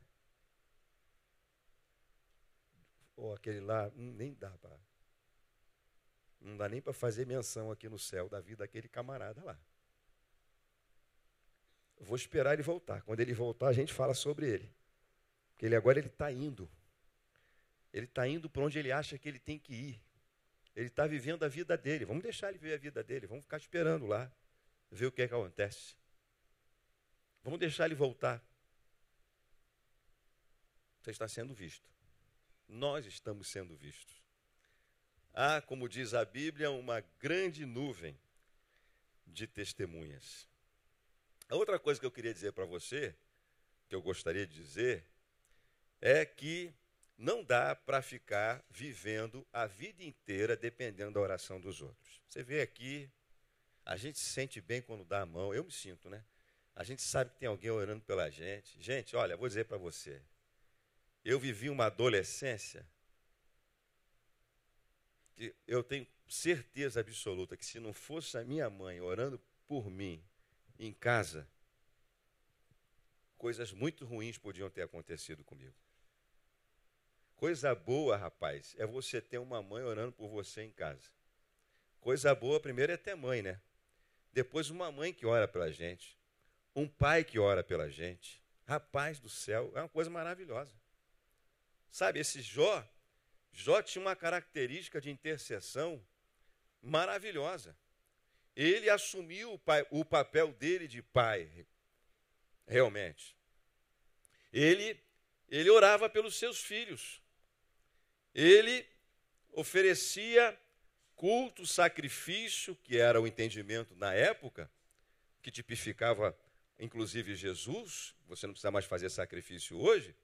Ou aquele lá, nem dá para. Não dá nem para fazer menção aqui no céu da vida daquele camarada lá. Eu vou esperar ele voltar. Quando ele voltar, a gente fala sobre ele. Porque agora ele está indo. Ele está indo para onde ele acha que ele tem que ir. Ele está vivendo a vida dele. Vamos deixar ele viver a vida dele. Vamos ficar esperando lá, ver o que é que acontece. Vamos deixar ele voltar. Você está sendo visto. Nós estamos sendo vistos. Há, como diz a Bíblia, uma grande nuvem de testemunhas. A outra coisa que eu queria dizer para você, que eu gostaria de dizer, é que não dá para ficar vivendo a vida inteira dependendo da oração dos outros. Você vê aqui, a gente se sente bem quando dá a mão, eu me sinto, né? A gente sabe que tem alguém orando pela gente. Gente, olha, eu vou dizer para você, eu vivi uma adolescência que eu tenho certeza absoluta que se não fosse a minha mãe orando por mim em casa, coisas muito ruins podiam ter acontecido comigo. Coisa boa, rapaz, é você ter uma mãe orando por você em casa. Coisa boa, primeiro é ter mãe, né? Depois uma mãe que ora pela gente. Um pai que ora pela gente. Rapaz do céu, é uma coisa maravilhosa. Sabe, esse Jó tinha uma característica de intercessão maravilhosa. Ele assumiu o papel dele de pai, realmente. Ele orava pelos seus filhos. Ele oferecia culto, sacrifício, que era o entendimento na época, que tipificava inclusive Jesus. Você não precisa mais fazer sacrifício hoje,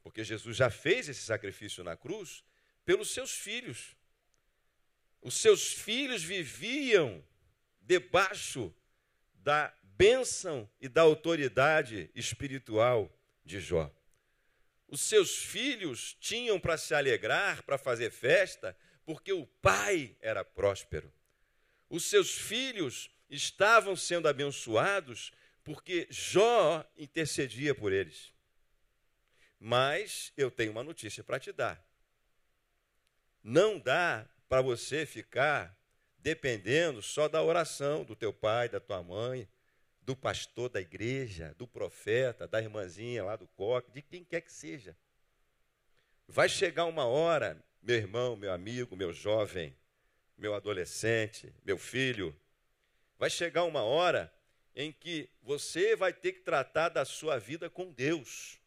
porque Jesus já fez esse sacrifício na cruz pelos seus filhos. Os seus filhos viviam debaixo da bênção e da autoridade espiritual de Jó. Os seus filhos tinham para se alegrar, para fazer festa, porque o pai era próspero. Os seus filhos estavam sendo abençoados porque Jó intercedia por eles. Mas eu tenho uma notícia para te dar. Não dá para você ficar dependendo só da oração do teu pai, da tua mãe, do pastor da igreja, do profeta, da irmãzinha lá do coque, de quem quer que seja. Vai chegar uma hora, meu irmão, meu amigo, meu jovem, meu adolescente, meu filho, vai chegar uma hora em que você vai ter que tratar da sua vida com Deus.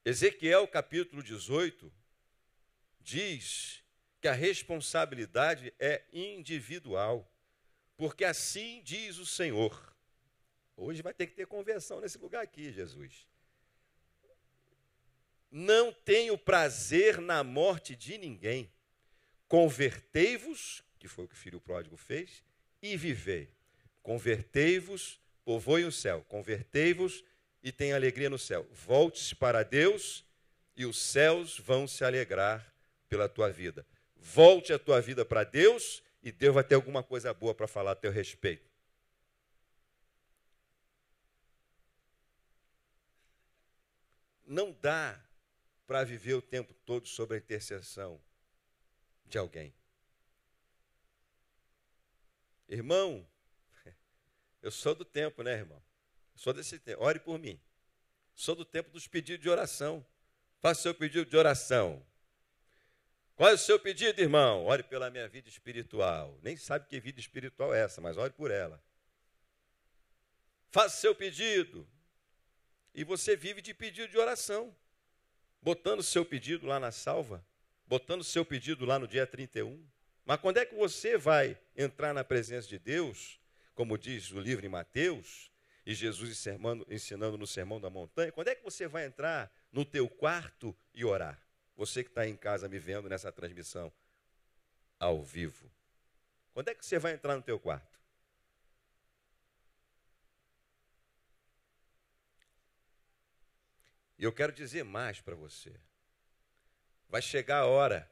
Ezequiel capítulo 18 diz que a responsabilidade é individual, porque assim diz o Senhor. Hoje vai ter que ter conversão nesse lugar aqui, Jesus. Não tenho prazer na morte de ninguém. Convertei-vos, que foi o que o filho pródigo fez, e vivei. Convertei-vos, povoem o céu. Convertei-vos e tenha alegria no céu. Volte-se para Deus e os céus vão se alegrar pela tua vida. Volte a tua vida para Deus e Deus vai ter alguma coisa boa para falar a teu respeito. Não dá para viver o tempo todo sobre a intercessão de alguém. Irmão, eu sou do tempo, né, irmão? Sou desse tempo. Ore por mim. Sou do tempo dos pedidos de oração. Faça o seu pedido de oração. Qual é o seu pedido, irmão? Ore pela minha vida espiritual. Nem sabe que vida espiritual é essa, mas ore por ela. Faça o seu pedido. E você vive de pedido de oração. Botando o seu pedido lá na salva. Botando o seu pedido lá no dia 31. Mas quando é que você vai entrar na presença de Deus, como diz o livro em Mateus, e Jesus ensinando no Sermão da Montanha, quando é que você vai entrar no teu quarto e orar? Você que está em casa me vendo nessa transmissão ao vivo. Quando é que você vai entrar no teu quarto? E eu quero dizer mais para você. Vai chegar a hora,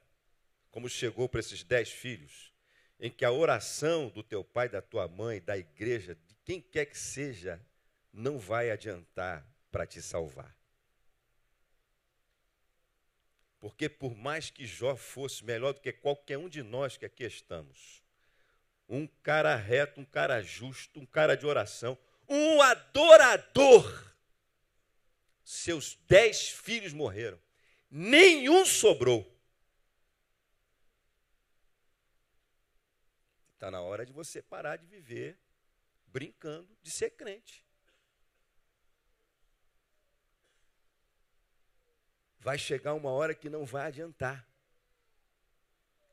como chegou para esses 10 filhos, em que a oração do teu pai, da tua mãe, da igreja, de quem quer que seja, não vai adiantar para te salvar. Porque por mais que Jó fosse melhor do que qualquer um de nós que aqui estamos, um cara reto, um cara justo, um cara de oração, um adorador, seus 10 filhos morreram, nenhum sobrou. Está na hora de você parar de viver brincando de ser crente. Vai chegar uma hora que não vai adiantar.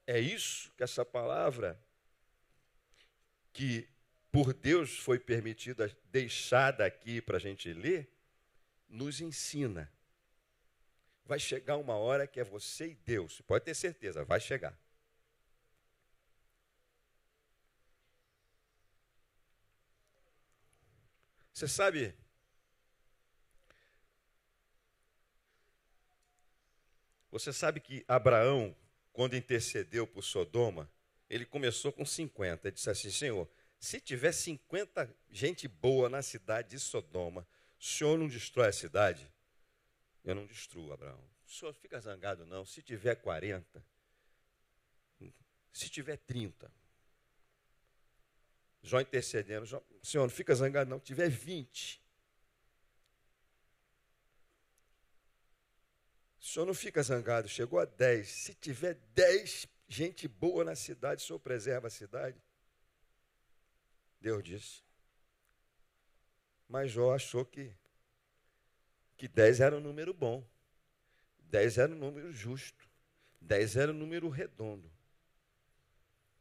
É isso que essa palavra, que por Deus foi permitida, deixada aqui para a gente ler, nos ensina. Vai chegar uma hora que é você e Deus, pode ter certeza, vai chegar. Você sabe, que Abraão, quando intercedeu por Sodoma, ele começou com 50. Ele disse assim: Senhor, se tiver 50 gente boa na cidade de Sodoma, o senhor não destrói a cidade? Eu não destruo, Abraão. O senhor fica zangado, não. Se tiver 40, se tiver 30. Jó intercedendo. Jó, senhor, não fica zangado, não. Se tiver 20. O senhor não fica zangado. Chegou a 10. Se tiver 10 gente boa na cidade, o senhor preserva a cidade? Deus disse. Mas Jó achou que 10 era um número bom. 10 era um número justo. 10 era um número redondo.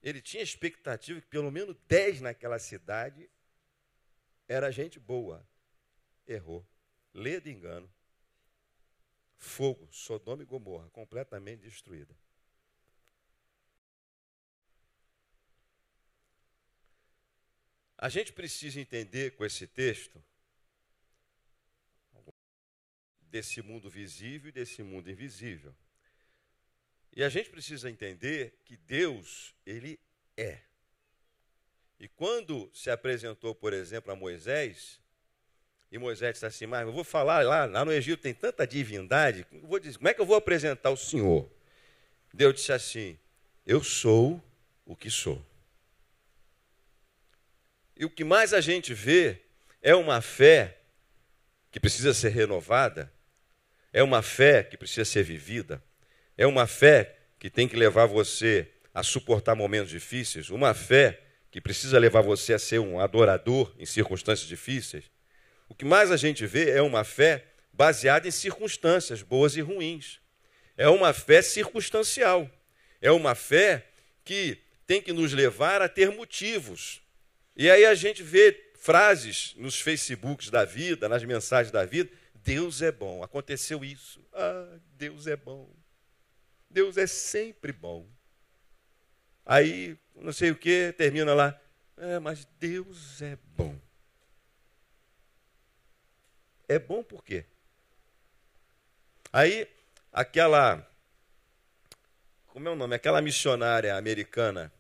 Ele tinha expectativa que pelo menos 10 naquela cidade era gente boa. Errou. Ledo engano. Fogo, Sodoma e Gomorra, completamente destruída. A gente precisa entender com esse texto desse mundo visível e desse mundo invisível. E a gente precisa entender que Deus, ele é. E quando se apresentou, por exemplo, a Moisés, e Moisés disse assim, mas eu vou falar lá no Egito tem tanta divindade, eu vou dizer, como é que eu vou apresentar o Senhor? Deus disse assim, eu sou o que sou. E o que mais a gente vê é uma fé que precisa ser renovada, é uma fé que precisa ser vivida, é uma fé que tem que levar você a suportar momentos difíceis, uma fé que precisa levar você a ser um adorador em circunstâncias difíceis. O que mais a gente vê é uma fé baseada em circunstâncias boas e ruins. É uma fé circunstancial. É uma fé que tem que nos levar a ter motivos. E aí a gente vê frases nos Facebooks da vida, nas mensagens da vida, Deus é bom, aconteceu isso. Ah, Deus é bom. Deus é sempre bom. Aí, não sei o que, termina lá, mas Deus é bom. É bom por quê? Aí, como é o nome? Aquela missionária americana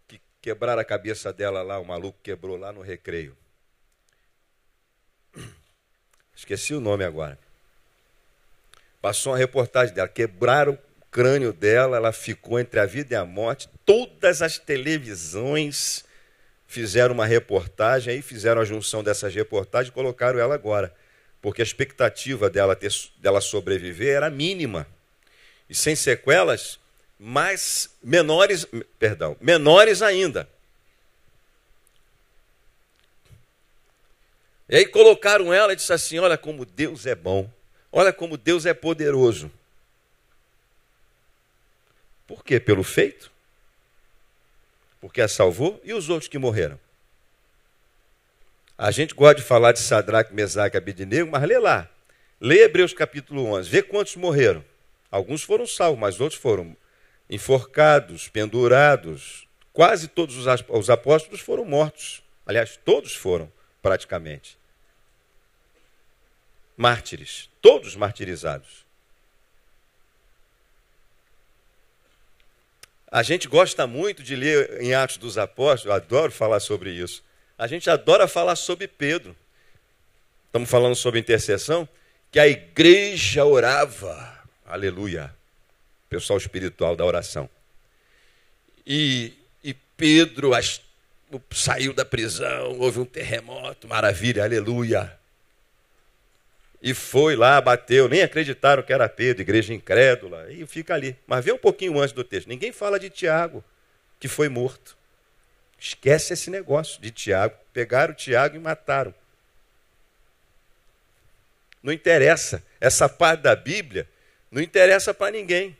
que quebraram a cabeça dela lá, o maluco quebrou lá no Recreio. Esqueci o nome agora. Passou uma reportagem dela, quebraram o crânio dela, ela ficou entre a vida e a morte. Todas as televisões fizeram uma reportagem, aí fizeram a junção dessas reportagens e colocaram ela agora. Porque a expectativa dela sobreviver era mínima. E sem sequelas, menores ainda. E aí colocaram ela e disse assim, olha como Deus é bom, olha como Deus é poderoso. Por quê? Pelo feito? Porque a salvou e os outros que morreram. A gente gosta de falar de Sadraque, Mesaque e Abednego, mas lê lá. Lê Hebreus capítulo 11, vê quantos morreram. Alguns foram salvos, mas outros foram enforcados, pendurados. Quase todos os apóstolos foram mortos. Aliás, todos foram, praticamente. Mártires, todos martirizados. A gente gosta muito de ler em Atos dos Apóstolos, eu adoro falar sobre isso. A gente adora falar sobre Pedro. Estamos falando sobre intercessão, que a igreja orava. Aleluia. Pessoal espiritual da oração. E Pedro saiu da prisão, houve um terremoto, maravilha, aleluia. E foi lá, bateu, nem acreditaram que era Pedro, igreja incrédula, e fica ali. Mas vê um pouquinho antes do texto, ninguém fala de Tiago, que foi morto. Esquece esse negócio de Tiago. Pegaram Tiago e mataram. Não interessa. Essa parte da Bíblia não interessa para ninguém.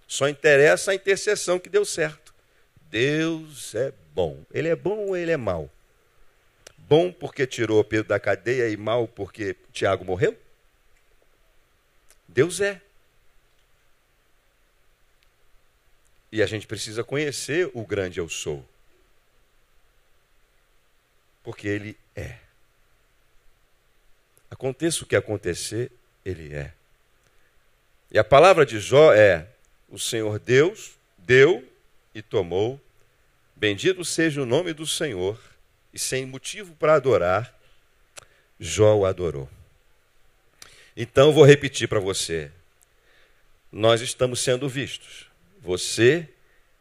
Só interessa a intercessão que deu certo. Deus é bom. Ele é bom ou ele é mau? Bom porque tirou Pedro da cadeia e mau porque Tiago morreu? Deus é. E a gente precisa conhecer o grande eu sou. Porque ele é. Aconteça o que acontecer, ele é. E a palavra de Jó é, o Senhor Deus deu e tomou, bendito seja o nome do Senhor, e sem motivo para adorar, Jó o adorou. Então, vou repetir para você. Nós estamos sendo vistos. Você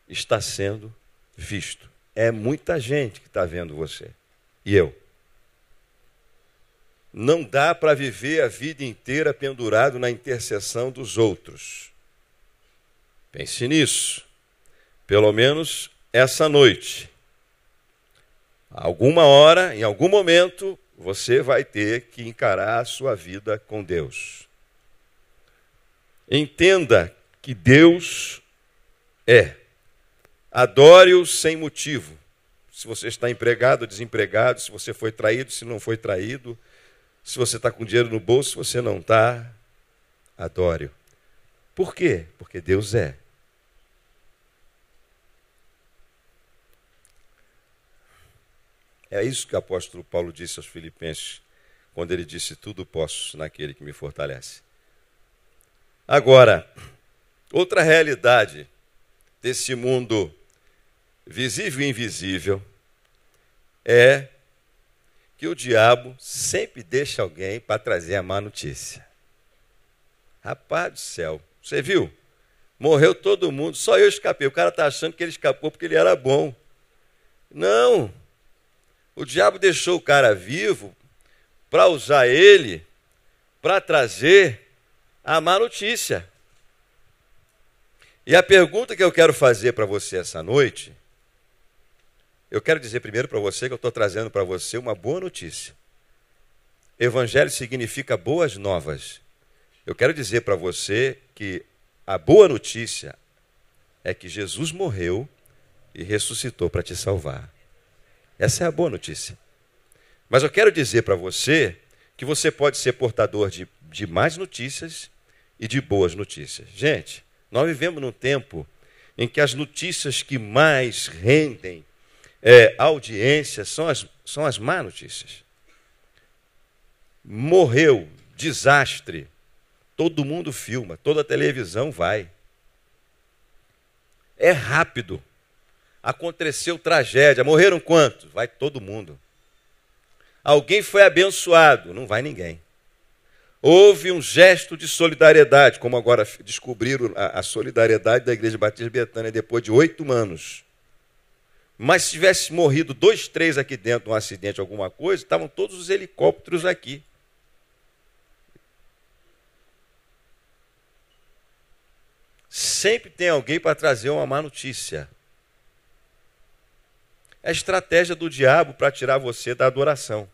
está sendo visto. É muita gente que está vendo você. E eu. Não dá para viver a vida inteira pendurado na intercessão dos outros. Pense nisso. Pelo menos essa noite. Alguma hora, em algum momento, você vai ter que encarar a sua vida com Deus. Entenda que Deus é. Adore-o sem motivo. Se você está empregado ou desempregado, se você foi traído, se não foi traído, se você está com dinheiro no bolso, se você não está, adore-o. Por quê? Porque Deus é. É isso que o apóstolo Paulo disse aos Filipenses, quando ele disse, tudo posso naquele que me fortalece. Agora, outra realidade desse mundo visível e invisível é que o diabo sempre deixa alguém para trazer a má notícia. Rapaz do céu, você viu? Morreu todo mundo, só eu escapei. O cara está achando que ele escapou porque ele era bom. Não! O diabo deixou o cara vivo para usar ele para trazer a má notícia. E a pergunta que eu quero fazer para você essa noite, eu quero dizer primeiro para você que eu estou trazendo para você uma boa notícia. Evangelho significa boas novas. Eu quero dizer para você que a boa notícia é que Jesus morreu e ressuscitou para te salvar. Essa é a boa notícia. Mas eu quero dizer para você que você pode ser portador de más notícias e de boas notícias. Gente, nós vivemos num tempo em que as notícias que mais rendem audiência são as más notícias. Morreu, desastre, todo mundo filma, toda a televisão vai. É rápido. Aconteceu tragédia, morreram quantos? Vai todo mundo. Alguém foi abençoado? Não vai ninguém. Houve um gesto de solidariedade, como agora descobriram a solidariedade da Igreja Batista Betânia depois de 8 anos. Mas se tivesse morrido 2, 3 aqui dentro, um acidente, alguma coisa, estavam todos os helicópteros aqui. Sempre tem alguém para trazer uma má notícia. É a estratégia do diabo para tirar você da adoração.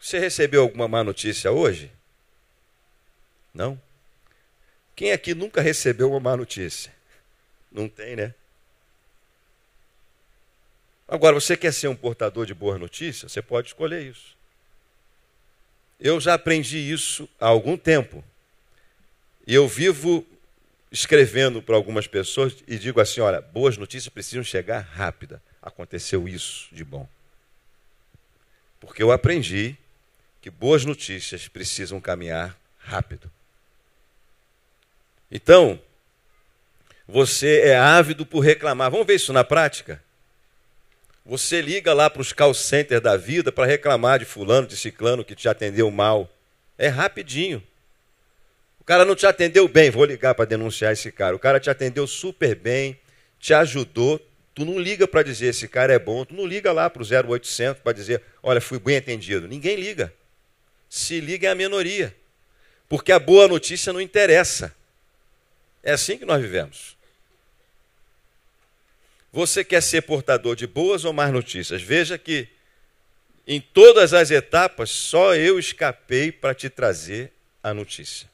Você recebeu alguma má notícia hoje? Não? Quem aqui nunca recebeu uma má notícia? Não tem, né? Agora, você quer ser um portador de boas notícias? Você pode escolher isso. Eu já aprendi isso há algum tempo. E eu vivo escrevendo para algumas pessoas e digo assim, olha, boas notícias precisam chegar rápida. Aconteceu isso de bom. Porque eu aprendi que boas notícias precisam caminhar rápido. Então, você é ávido por reclamar. Vamos ver isso na prática? Você liga lá para os call centers da vida para reclamar de fulano, de ciclano que te atendeu mal. É rapidinho. O cara não te atendeu bem, vou ligar para denunciar esse cara. O cara te atendeu super bem, te ajudou. Tu não liga para dizer esse cara é bom. Tu não liga lá para o 0800 para dizer, olha, fui bem atendido. Ninguém liga. Se liga é a minoria. Porque a boa notícia não interessa. É assim que nós vivemos. Você quer ser portador de boas ou más notícias? Veja que em todas as etapas só eu escapei para te trazer a notícia.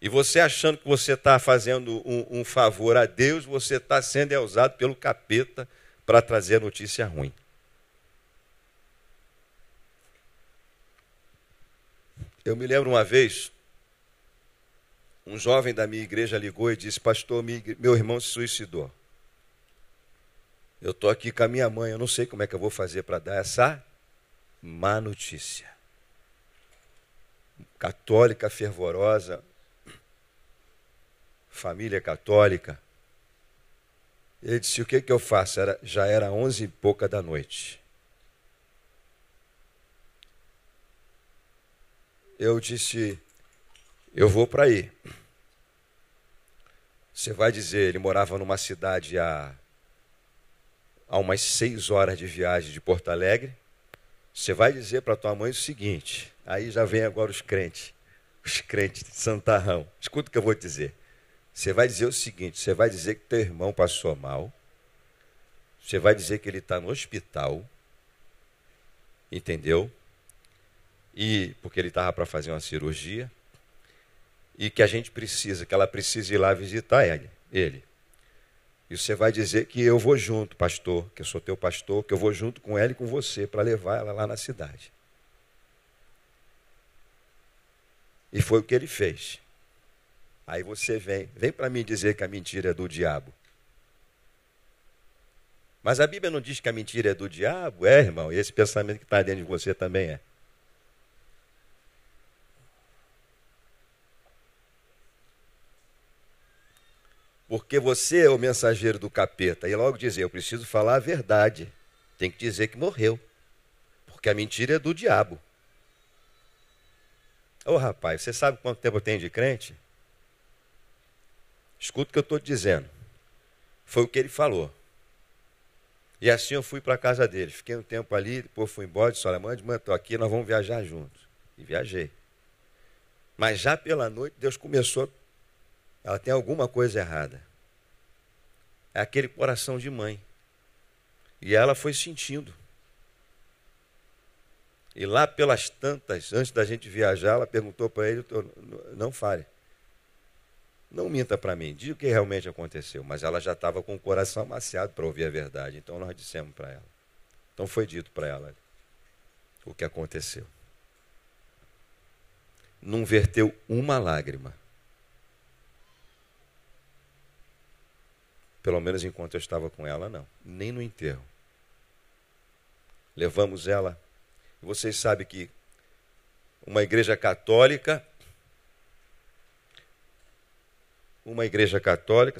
E você achando que você está fazendo um favor a Deus, você está sendo usado pelo capeta para trazer a notícia ruim. Eu me lembro uma vez, um jovem da minha igreja ligou e disse, pastor, meu irmão se suicidou. Eu estou aqui com a minha mãe, eu não sei como é que eu vou fazer para dar essa má notícia. Católica, fervorosa, família católica. Ele disse, o que eu faço? Já era 11 e pouca da noite. eu disse, eu vou para aí. Você vai dizer, ele morava numa cidade a umas 6 horas de viagem de Porto Alegre. Você vai dizer para tua mãe o seguinte, aí já vem agora os crentes de santarrão. Escuta o que eu vou dizer. Você vai dizer o seguinte, você vai dizer que teu irmão passou mal, você vai dizer que ele está no hospital, entendeu? E porque ele estava para fazer uma cirurgia, e que a gente precisa, que ela precisa ir lá visitar ele. E você vai dizer que eu vou junto, pastor, que eu sou teu pastor, que eu vou junto com ela e com você para levar ela lá na cidade. E foi o que ele fez. Aí você vem para mim dizer que a mentira é do diabo. Mas a Bíblia não diz que a mentira é do diabo? É, irmão, e esse pensamento que está dentro de você também é. Porque você é o mensageiro do capeta. E logo dizer, eu preciso falar a verdade. Tem que dizer que morreu. Porque a mentira é do diabo. Ô rapaz, você sabe quanto tempo eu tenho de crente? Escuta o que eu estou te dizendo. Foi o que ele falou. E assim eu fui para a casa dele. Fiquei um tempo ali, depois fui embora, disse, olha, mãe, estou aqui, nós vamos viajar juntos. E viajei. Mas já pela noite, Deus começou... Ela tem alguma coisa errada. É aquele coração de mãe. E ela foi sentindo. E lá pelas tantas, antes da gente viajar, ela perguntou para ele, não fale. Não minta para mim, diga o que realmente aconteceu. Mas ela já estava com o coração amaciado para ouvir a verdade. Então nós dissemos para ela. Então foi dito para ela o que aconteceu. Não verteu uma lágrima. Pelo menos enquanto eu estava com ela, não. Nem no enterro. Levamos ela. Vocês sabem que uma igreja católica,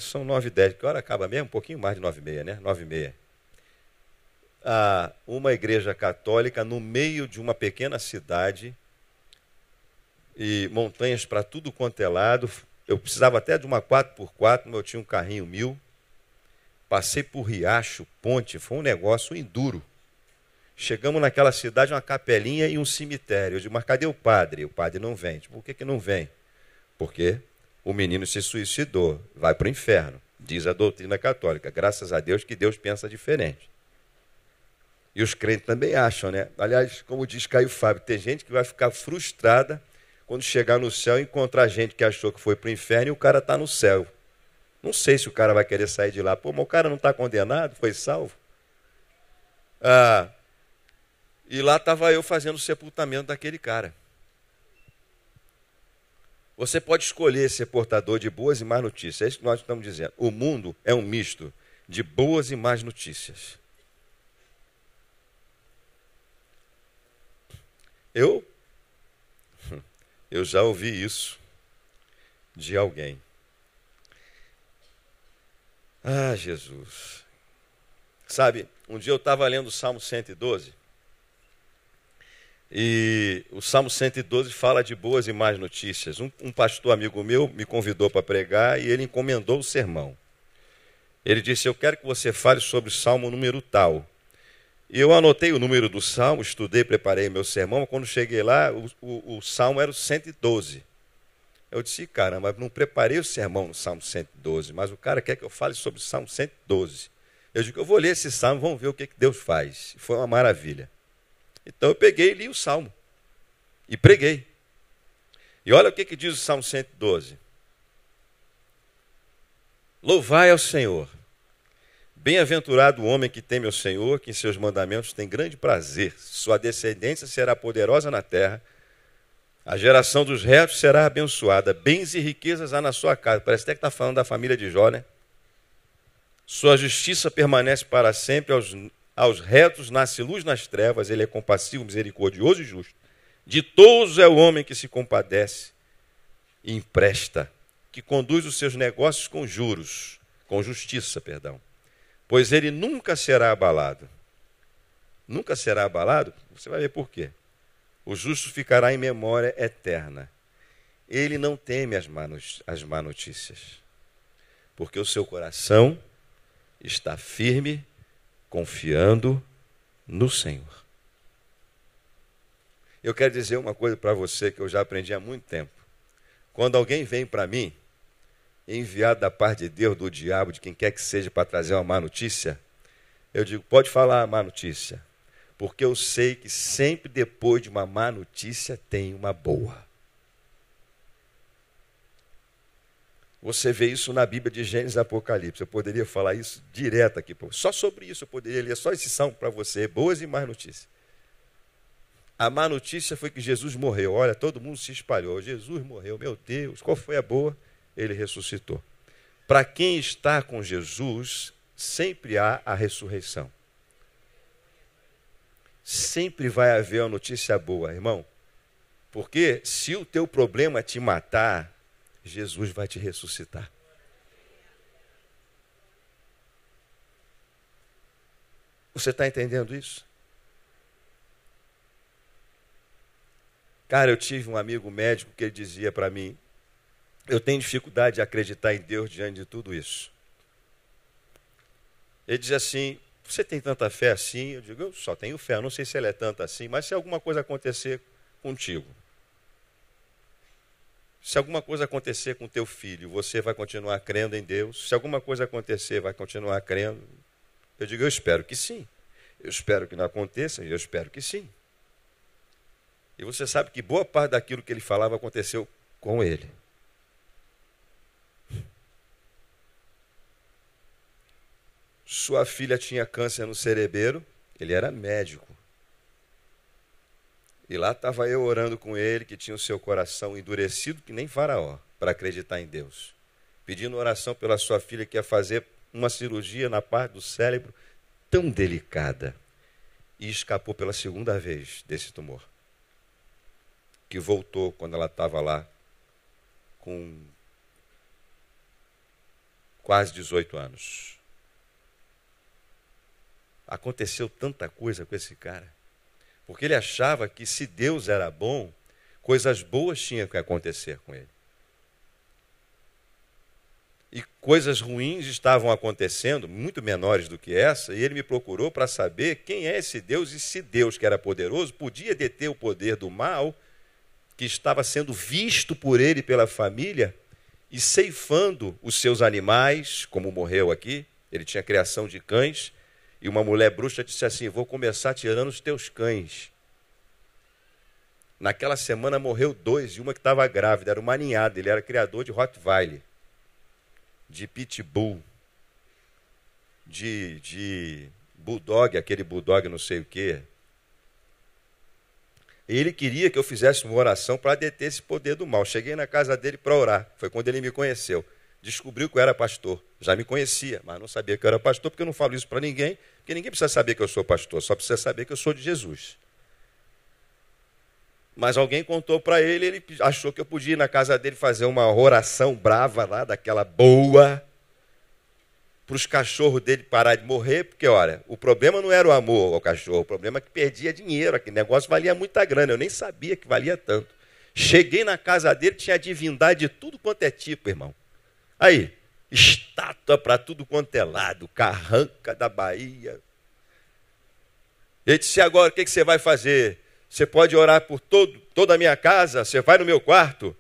são 9h10. Que hora acaba mesmo? Um pouquinho mais de 9h30, né? 9h30. Uma igreja católica no meio de uma pequena cidade e montanhas para tudo quanto é lado. Eu precisava até de uma 4x4, mas eu tinha um carrinho 1000. Passei por riacho, ponte, foi um negócio enduro. Chegamos naquela cidade, uma capelinha e um cemitério. Eu digo, mas cadê o padre? O padre não vem. Por que não vem? Porque o menino se suicidou, vai para o inferno, diz a doutrina católica. Graças a Deus que Deus pensa diferente. E os crentes também acham, né? Aliás, como diz Caio Fábio, tem gente que vai ficar frustrada quando chegar no céu e encontrar gente que achou que foi para o inferno e o cara está no céu. Não sei se o cara vai querer sair de lá. Pô, mas o cara não está condenado, foi salvo. E lá estava eu fazendo o sepultamento daquele cara. Você pode escolher ser portador de boas e más notícias. É isso que nós estamos dizendo. O mundo é um misto de boas e más notícias. Eu já ouvi isso de alguém. Jesus. Sabe, um dia eu estava lendo o Salmo 112. E o Salmo 112 fala de boas e más notícias. Um pastor amigo meu me convidou para pregar e ele encomendou o sermão. Ele disse, eu quero que você fale sobre o Salmo número tal. E eu anotei o número do Salmo, estudei, preparei meu sermão. Quando cheguei lá, o Salmo era o 112. Eu disse, caramba, não preparei o sermão no Salmo 112, mas o cara quer que eu fale sobre o Salmo 112. Eu digo, eu vou ler esse Salmo, vamos ver o que Deus faz. Foi uma maravilha. Então eu peguei e li o Salmo. E preguei. E olha o que diz o Salmo 112. Louvai ao Senhor. Bem-aventurado o homem que teme ao Senhor, que em seus mandamentos tem grande prazer. Sua descendência será poderosa na terra. A geração dos retos será abençoada. Bens e riquezas há na sua casa. Parece até que está falando da família de Jó, né? Sua justiça permanece para sempre. Aos retos nasce luz nas trevas. Ele é compassivo, misericordioso e justo. Ditoso é o homem que se compadece e empresta, que conduz os seus negócios com juros, com justiça, perdão. Pois ele nunca será abalado. Nunca será abalado? Você vai ver por quê. O justo ficará em memória eterna. Ele não teme as má notícias, porque o seu coração está firme, confiando no Senhor. Eu quero dizer uma coisa para você que eu já aprendi há muito tempo. Quando alguém vem para mim, enviado da parte de Deus, do diabo, de quem quer que seja, para trazer uma má notícia, eu digo, pode falar a má notícia, porque eu sei que sempre depois de uma má notícia tem uma boa. Você vê isso na Bíblia de Gênesis e Apocalipse. Eu poderia falar isso direto aqui. Só sobre isso eu poderia ler só esse salmo para você, boas e más notícias. A má notícia foi que Jesus morreu. Olha, todo mundo se espalhou. Jesus morreu, meu Deus, qual foi a boa? Ele ressuscitou. Para quem está com Jesus, sempre há a ressurreição. Sempre vai haver uma notícia boa, irmão. Porque se o teu problema te matar, Jesus vai te ressuscitar. Você está entendendo isso? Cara, eu tive um amigo médico que ele dizia para mim, eu tenho dificuldade de acreditar em Deus diante de tudo isso. Ele dizia assim, você tem tanta fé assim? Eu digo, eu só tenho fé, eu não sei se ela é tanta assim, mas se alguma coisa acontecer contigo, se alguma coisa acontecer com teu filho, você vai continuar crendo em Deus? Se alguma coisa acontecer, vai continuar crendo? Eu digo, eu espero que sim. Eu espero que não aconteça, e eu espero que sim. E você sabe que boa parte daquilo que ele falava aconteceu com ele. Sua filha tinha câncer no cerebelo, ele era médico. E lá estava eu orando com ele, que tinha o seu coração endurecido, que nem Faraó, para acreditar em Deus. Pedindo oração pela sua filha, que ia fazer uma cirurgia na parte do cérebro tão delicada. E escapou pela segunda vez desse tumor. Que voltou quando ela estava lá com quase 18 anos. Aconteceu tanta coisa com esse cara. Porque ele achava que se Deus era bom, coisas boas tinham que acontecer com ele. E coisas ruins estavam acontecendo, muito menores do que essa, e ele me procurou para saber quem é esse Deus, e se Deus, que era poderoso, podia deter o poder do mal, que estava sendo visto por ele e pela família, e ceifando os seus animais, como morreu aqui, ele tinha criação de cães, e uma mulher bruxa disse assim, vou começar tirando os teus cães. Naquela semana morreu 2, e uma que estava grávida, era uma ninhada, ele era criador de Rottweiler, de Pitbull, de Bulldog, aquele Bulldog não sei o quê. E ele queria que eu fizesse uma oração para deter esse poder do mal. Cheguei na casa dele para orar, foi quando ele me conheceu. Descobriu que eu era pastor, já me conhecia, mas não sabia que eu era pastor, porque eu não falo isso para ninguém, porque ninguém precisa saber que eu sou pastor, só precisa saber que eu sou de Jesus. Mas alguém contou para ele, ele achou que eu podia ir na casa dele fazer uma oração brava lá, daquela boa, para os cachorros dele parar de morrer, porque, olha, o problema não era o amor ao cachorro, o problema é que perdia dinheiro, aquele negócio valia muita grana, eu nem sabia que valia tanto. Cheguei na casa dele, tinha divindade de tudo quanto é tipo, irmão. Aí, estátua para tudo quanto é lado, carranca da Bahia. Ele disse, agora, o que você vai fazer? Você pode orar por toda a minha casa, você vai no meu quarto,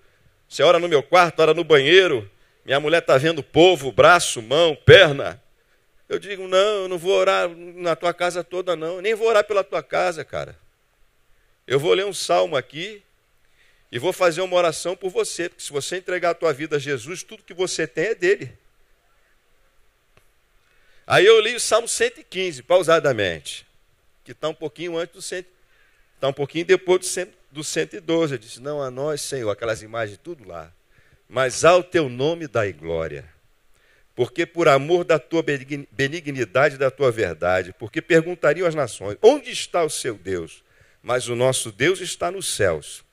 você ora no meu quarto, ora no banheiro, minha mulher está vendo povo, braço, mão, perna. Eu digo, não, eu não vou orar na tua casa toda não, nem vou orar pela tua casa, cara. Eu vou ler um salmo aqui e vou fazer uma oração por você, porque se você entregar a tua vida a Jesus, tudo que você tem é dele. Aí eu li o Salmo 115, pausadamente, que está um pouquinho antes do 100, está um pouquinho depois do 112. Eu disse, não a nós, Senhor, aquelas imagens tudo lá, mas ao teu nome dai glória, porque por amor da tua benignidade e da tua verdade, porque perguntariam as nações, onde está o seu Deus? Mas o nosso Deus está nos céus.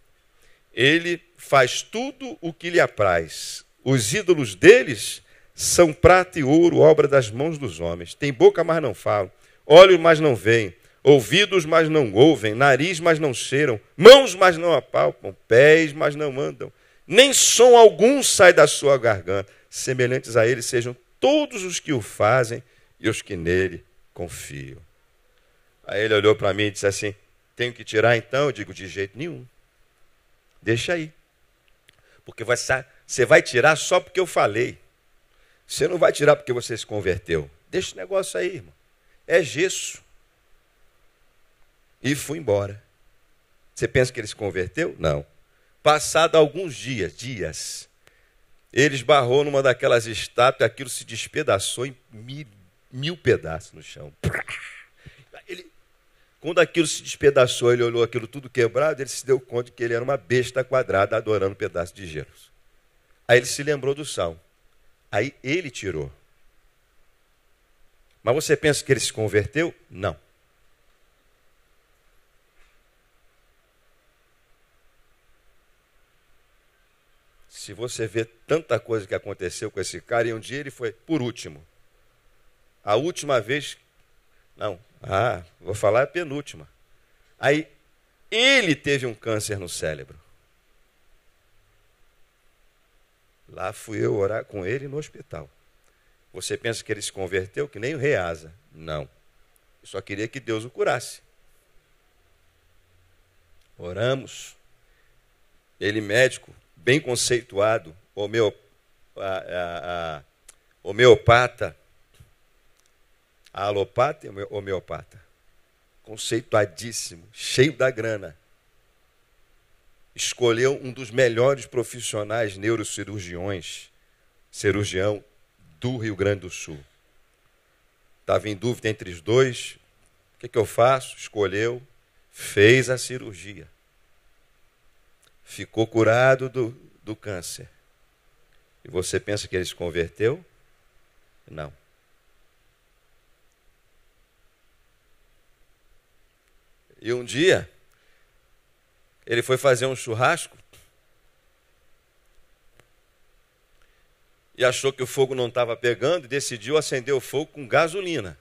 Ele faz tudo o que lhe apraz. Os ídolos deles são prata e ouro, obra das mãos dos homens. Tem boca, mas não falam. Olhos, mas não veem. ouvidos, mas não ouvem, nariz, mas não cheiram, mãos, mas não apalpam, pés, mas não andam, nem som algum sai da sua garganta. Semelhantes a ele sejam todos os que o fazem e os que nele confiam. Aí ele olhou para mim e disse assim: tenho que tirar então? Eu digo: de jeito nenhum. Deixa aí. Porque você vai tirar só porque eu falei. Você não vai tirar porque você se converteu. Deixa o negócio aí, irmão. É gesso. E fui embora. Você pensa que ele se converteu? Não. Passado alguns dias, ele esbarrou numa daquelas estátuas, aquilo se despedaçou em mil pedaços no chão. Quando aquilo se despedaçou, ele olhou aquilo tudo quebrado, ele se deu conta de que ele era uma besta quadrada adorando um pedaço de gelo. Aí ele se lembrou do salmo. Aí ele tirou. Mas você pensa que ele se converteu? Não. Se você vê tanta coisa que aconteceu com esse cara, e um dia ele foi, por último. A última vez, não, vou falar a penúltima. Aí ele teve um câncer no cérebro. Lá fui eu orar com ele no hospital. Você pensa que ele se converteu? Que nem o rei Asa. Não. Eu só queria que Deus o curasse. Oramos. Ele médico, bem conceituado, homeopata, alopata e homeopata. Conceituadíssimo, cheio da grana. Escolheu um dos melhores profissionais cirurgião do Rio Grande do Sul. Estava em dúvida entre os dois. O que eu faço? Escolheu, fez a cirurgia. Ficou curado do câncer. E você pensa que ele se converteu? Não. E um dia, ele foi fazer um churrasco e achou que o fogo não estava pegando e decidiu acender o fogo com gasolina.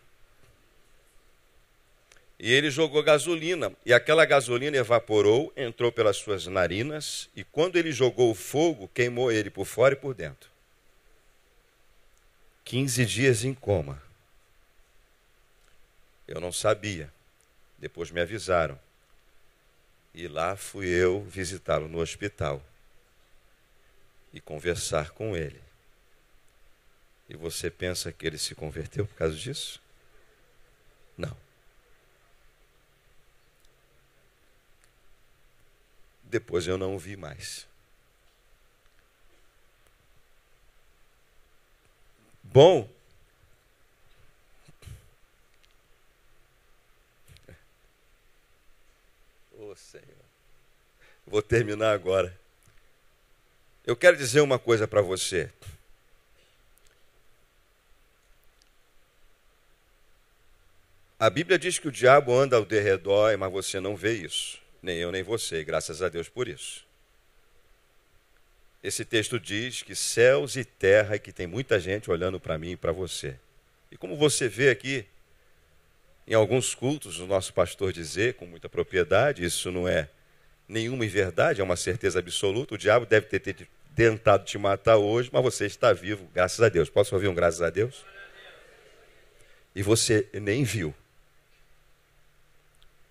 E ele jogou gasolina, e aquela gasolina evaporou, entrou pelas suas narinas, e quando ele jogou o fogo, queimou ele por fora e por dentro. 15 dias em coma. Eu não sabia. Depois me avisaram. E lá fui eu visitá-lo no hospital e conversar com ele. E você pensa que ele se converteu por causa disso? Não. Depois eu não o vi mais. Bom, Senhor, vou terminar agora. Eu quero dizer uma coisa para você. A Bíblia diz que o diabo anda ao derredor, mas você não vê isso. Nem eu, nem você, graças a Deus por isso. Esse texto diz que céus e terra, e que tem muita gente olhando para mim e para você. E como você vê aqui, em alguns cultos, o nosso pastor dizer com muita propriedade, isso não é nenhuma verdade, é uma certeza absoluta. O diabo deve ter tentado te matar hoje, mas você está vivo, graças a Deus. Posso ouvir um graças a Deus? E você nem viu.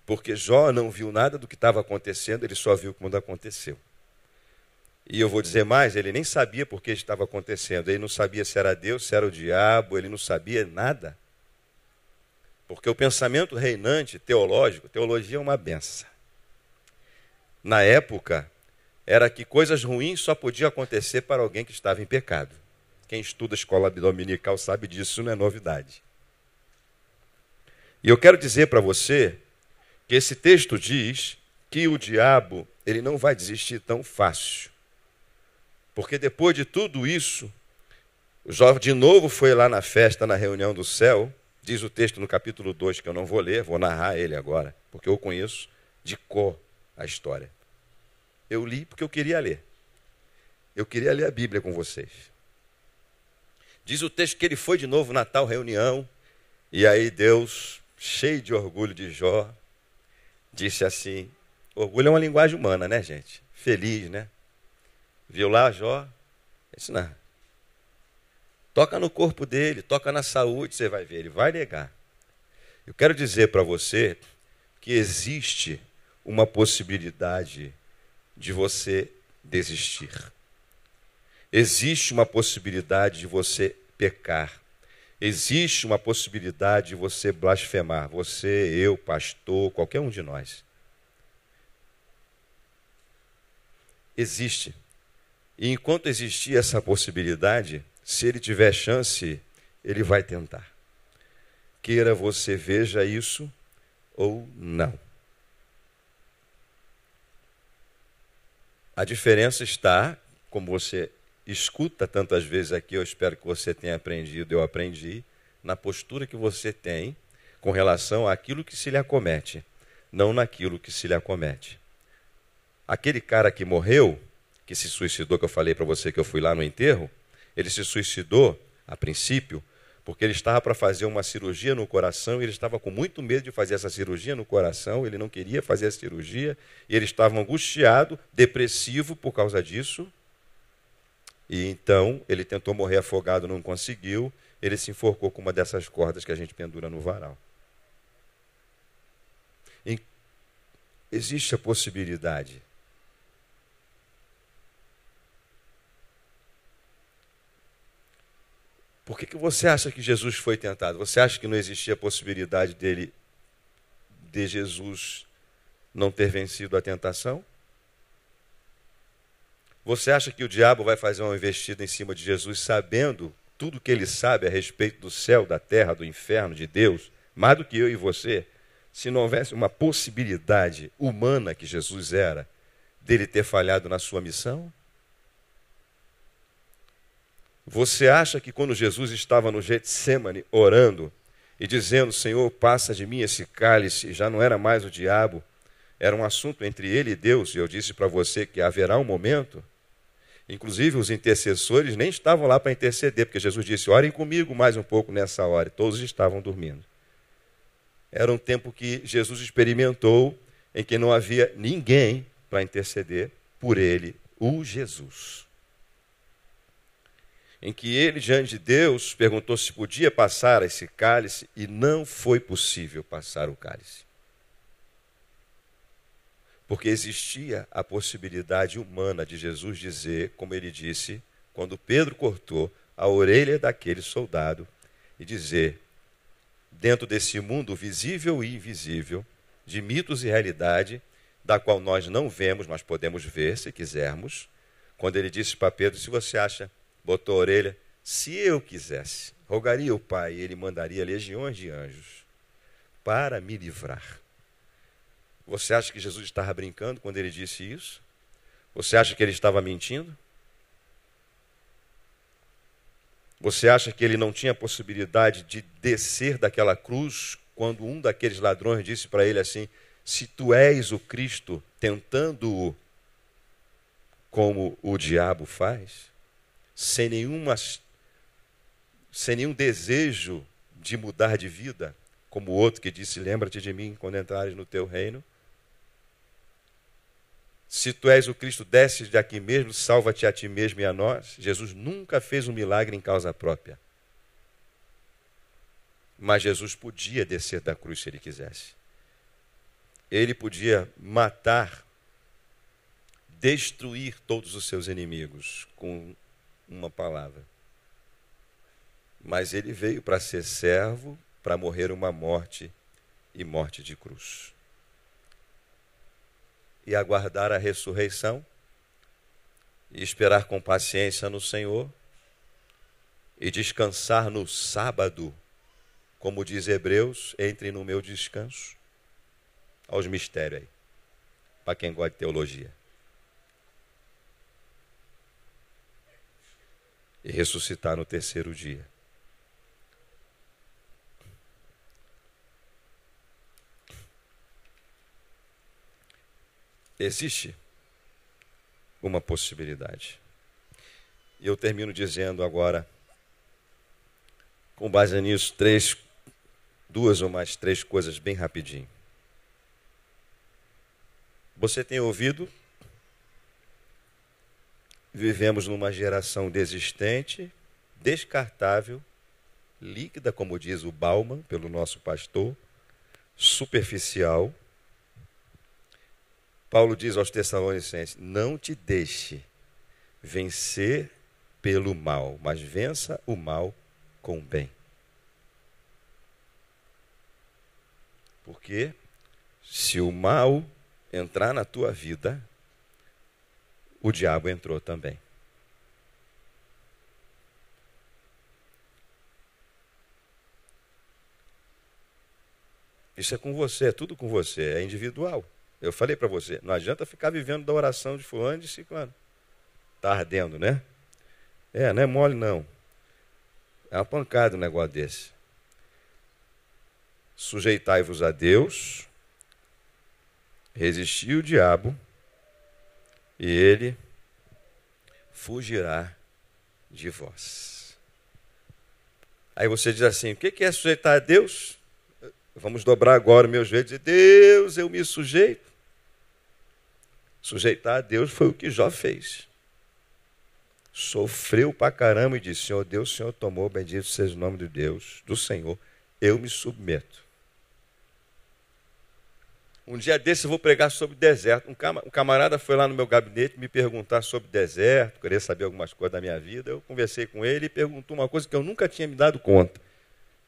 Porque Jó não viu nada do que estava acontecendo, ele só viu quando aconteceu. E eu vou dizer mais, ele nem sabia por que estava acontecendo. Ele não sabia se era Deus, se era o diabo, ele não sabia nada. Porque o pensamento reinante teológico, teologia é uma benção. Na época, era que coisas ruins só podiam acontecer para alguém que estava em pecado. Quem estuda a escola dominical sabe disso, isso não é novidade. E eu quero dizer para você que esse texto diz que o diabo, ele não vai desistir tão fácil. Porque depois de tudo isso, Jó de novo foi lá na festa, na reunião do céu. Diz o texto no capítulo 2, que eu não vou ler, vou narrar ele agora, porque eu conheço de cor a história. Eu li porque eu queria ler. Eu queria ler a Bíblia com vocês. Diz o texto que ele foi de novo na tal reunião, e aí Deus cheio de orgulho de Jó, disse assim, orgulho é uma linguagem humana, né, gente? Feliz, né? Viu lá Jó? Disse, não. Toca no corpo dele, toca na saúde, você vai ver, ele vai negar. Eu quero dizer para você que existe uma possibilidade de você desistir. Existe uma possibilidade de você pecar. Existe uma possibilidade de você blasfemar. Você, eu, pastor, qualquer um de nós. Existe. E enquanto existir essa possibilidade, se ele tiver chance, ele vai tentar. Queira você veja isso ou não. A diferença está, como você escuta tantas vezes aqui, eu espero que você tenha aprendido, eu aprendi, na postura que você tem com relação àquilo que se lhe acomete, não naquilo que se lhe acomete. Aquele cara que morreu, que se suicidou, que eu falei para você que eu fui lá no enterro, ele se suicidou, a princípio, porque ele estava para fazer uma cirurgia no coração, e ele estava com muito medo de fazer essa cirurgia no coração, ele não queria fazer a cirurgia, e ele estava angustiado, depressivo por causa disso, e então ele tentou morrer afogado, não conseguiu, ele se enforcou com uma dessas cordas que a gente pendura no varal. E existe a possibilidade. Por que você acha que Jesus foi tentado? Você acha que não existia a possibilidade de Jesus não ter vencido a tentação? Você acha que o diabo vai fazer uma investida em cima de Jesus sabendo tudo que ele sabe a respeito do céu, da terra, do inferno, de Deus, mais do que eu e você, se não houvesse uma possibilidade humana que Jesus era, dele ter falhado na sua missão? Você acha que quando Jesus estava no Getsêmani orando e dizendo, Senhor, passa de mim esse cálice, já não era mais o diabo, era um assunto entre ele e Deus, e eu disse para você que haverá um momento, inclusive os intercessores nem estavam lá para interceder, porque Jesus disse, orem comigo mais um pouco nessa hora, e todos estavam dormindo. Era um tempo que Jesus experimentou, em que não havia ninguém para interceder por ele, o Jesus. Em que ele, diante de Deus, perguntou se podia passar esse cálice, e não foi possível passar o cálice. Porque existia a possibilidade humana de Jesus dizer, como ele disse, quando Pedro cortou a orelha daquele soldado, e dizer, dentro desse mundo visível e invisível, de mitos e realidade, da qual nós não vemos, mas podemos ver, se quisermos, quando ele disse para Pedro, se você acha, botou a orelha, se eu quisesse, rogaria o Pai, e ele mandaria legiões de anjos para me livrar. Você acha que Jesus estava brincando quando ele disse isso? Você acha que ele estava mentindo? Você acha que ele não tinha possibilidade de descer daquela cruz quando um daqueles ladrões disse para ele assim, se tu és o Cristo, tentando-o como o diabo faz, sem nenhum desejo de mudar de vida, como o outro que disse, lembra-te de mim quando entrares no teu reino? Se tu és o Cristo, desces daqui mesmo, salva-te a ti mesmo e a nós. Jesus nunca fez um milagre em causa própria. Mas Jesus podia descer da cruz se ele quisesse. Ele podia matar, destruir todos os seus inimigos com uma palavra. Mas ele veio para ser servo, para morrer uma morte e morte de cruz. E aguardar a ressurreição, e esperar com paciência no Senhor, e descansar no sábado, como diz Hebreus, entre no meu descanso. Olha os mistérios aí, para quem gosta de teologia. E ressuscitar no terceiro dia. Existe uma possibilidade. E eu termino dizendo agora, com base nisso, 3 2 ou mais 3 coisas bem rapidinho. Você tem ouvido? Vivemos numa geração desistente, descartável, líquida, como diz o Bauman, pelo nosso pastor, superficial. Paulo diz aos Tessalonicenses: não te deixe vencer pelo mal, mas vença o mal com o bem. Porque se o mal entrar na tua vida, o diabo entrou também. Isso é com você, é tudo com você, é individual. Eu falei para você, não adianta ficar vivendo da oração de fulano e de ciclano. Está ardendo, né? Não é mole não. É uma pancada um negócio desse. Sujeitai-vos a Deus, resisti o diabo, e ele fugirá de vós. Aí você diz assim: o que é sujeitar a Deus? Vamos dobrar agora o meu joelho e dizer: Deus, eu me sujeito. Sujeitar a Deus foi o que Jó fez. Sofreu pra caramba e disse: Senhor Deus, o Senhor tomou, bendito seja o nome de Deus, do Senhor, eu me submeto. Um dia desse eu vou pregar sobre deserto. Um camarada foi lá no meu gabinete me perguntar sobre deserto, queria saber algumas coisas da minha vida. Eu conversei com ele e perguntou uma coisa que eu nunca tinha me dado conta.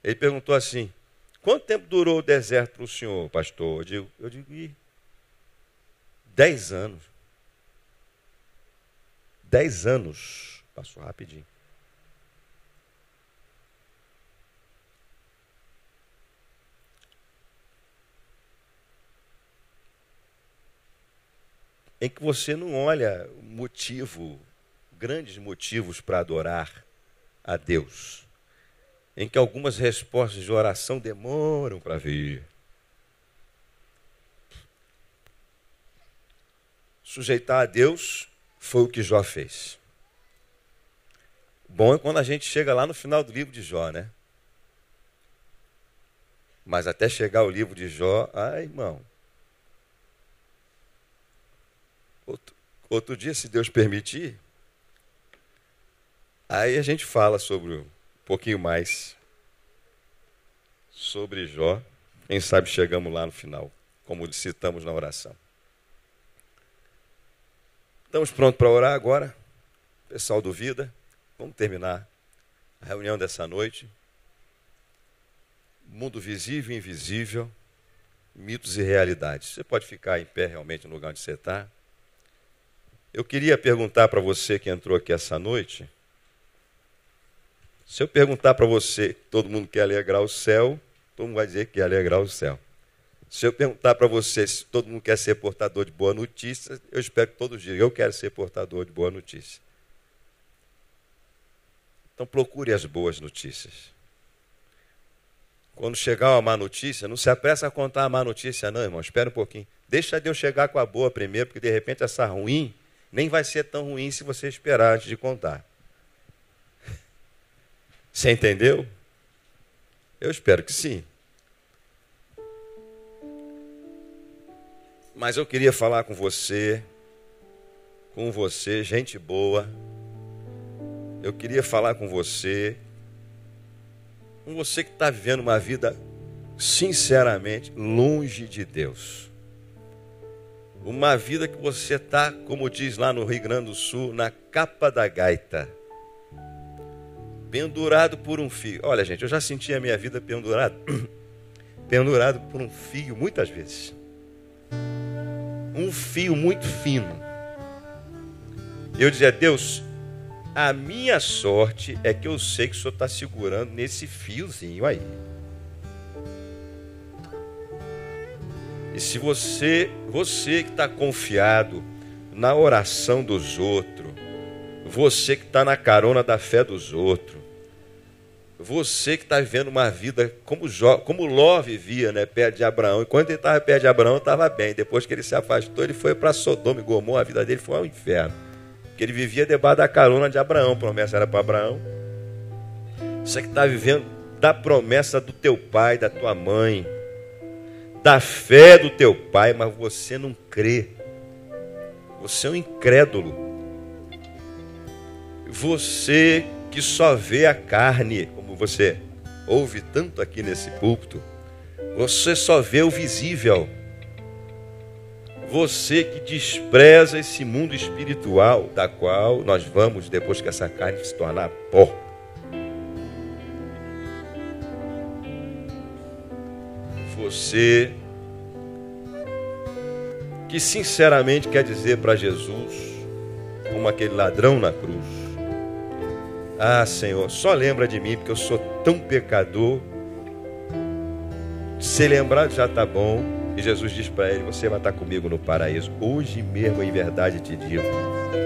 Ele perguntou assim: quanto tempo durou o deserto para o senhor, pastor? Eu digo 10 anos. 10 anos. Passou rapidinho. Em que você não olha grandes motivos para adorar a Deus. Em que algumas respostas de oração demoram para vir. Sujeitar a Deus foi o que Jó fez. Bom é quando a gente chega lá no final do livro de Jó, né? Mas até chegar ao livro de Jó, irmão. Outro dia, se Deus permitir, aí a gente fala sobre um pouquinho mais sobre Jó. Quem sabe chegamos lá no final, como citamos na oração. Estamos prontos para orar agora? Pessoal do Vida, vamos terminar a reunião dessa noite. Mundo visível e invisível, mitos e realidades. Você pode ficar em pé realmente no lugar onde você está. Eu queria perguntar para você que entrou aqui essa noite, se eu perguntar para você, todo mundo quer alegrar o céu, todo mundo vai dizer que quer alegrar o céu. Se eu perguntar para você se todo mundo quer ser portador de boa notícia, eu espero que todos digam: eu quero ser portador de boa notícia. Então procure as boas notícias. Quando chegar uma má notícia, não se apressa a contar a má notícia não, irmão, espera um pouquinho. Deixa Deus chegar com a boa primeiro, porque de repente essa ruim nem vai ser tão ruim se você esperar antes de contar. Você entendeu? Eu espero que sim. Mas eu queria falar com você, gente boa. Eu queria falar com você que está vivendo uma vida, sinceramente, longe de Deus. Uma vida que você está, como diz lá no Rio Grande do Sul, na capa da gaita. Pendurado por um fio. Olha, gente, eu já senti a minha vida pendurado por um fio muitas vezes. Um fio muito fino. Eu dizia: Deus, a minha sorte é que eu sei que o Senhor está segurando nesse fiozinho aí. E se você que está confiado na oração dos outros, você que está na carona da fé dos outros, você que está vivendo uma vida como Ló vivia, né, perto de Abraão. Enquanto ele estava perto de Abraão, estava bem. Depois que ele se afastou, ele foi para Sodoma e Gomorra. A vida dele foi ao inferno. Porque ele vivia debaixo da carona de Abraão. A promessa era para Abraão. Você que está vivendo da promessa do teu pai, da tua mãe, da fé do teu pai, mas você não crê. Você é um incrédulo. Você que só vê a carne, como você ouve tanto aqui nesse púlpito, você só vê o visível. Você que despreza esse mundo espiritual, da qual nós vamos, depois que essa carne se tornar pó. Você que sinceramente quer dizer para Jesus, como aquele ladrão na cruz: ah, Senhor, só lembra de mim, porque eu sou tão pecador. Se lembrar já está bom. E Jesus diz para ele: você vai estar comigo no paraíso. Hoje mesmo, em verdade te digo,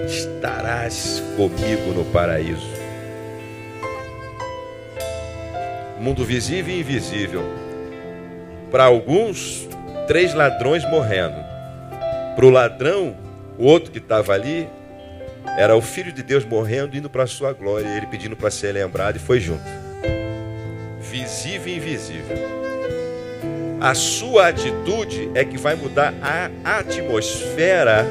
estarás comigo no paraíso. Mundo visível e invisível. Para alguns, 3 ladrões morrendo. Para o ladrão, o outro que estava ali, era o Filho de Deus morrendo, indo para a sua glória, ele pedindo para ser lembrado, e foi junto. Visível e invisível. A sua atitude é que vai mudar a atmosfera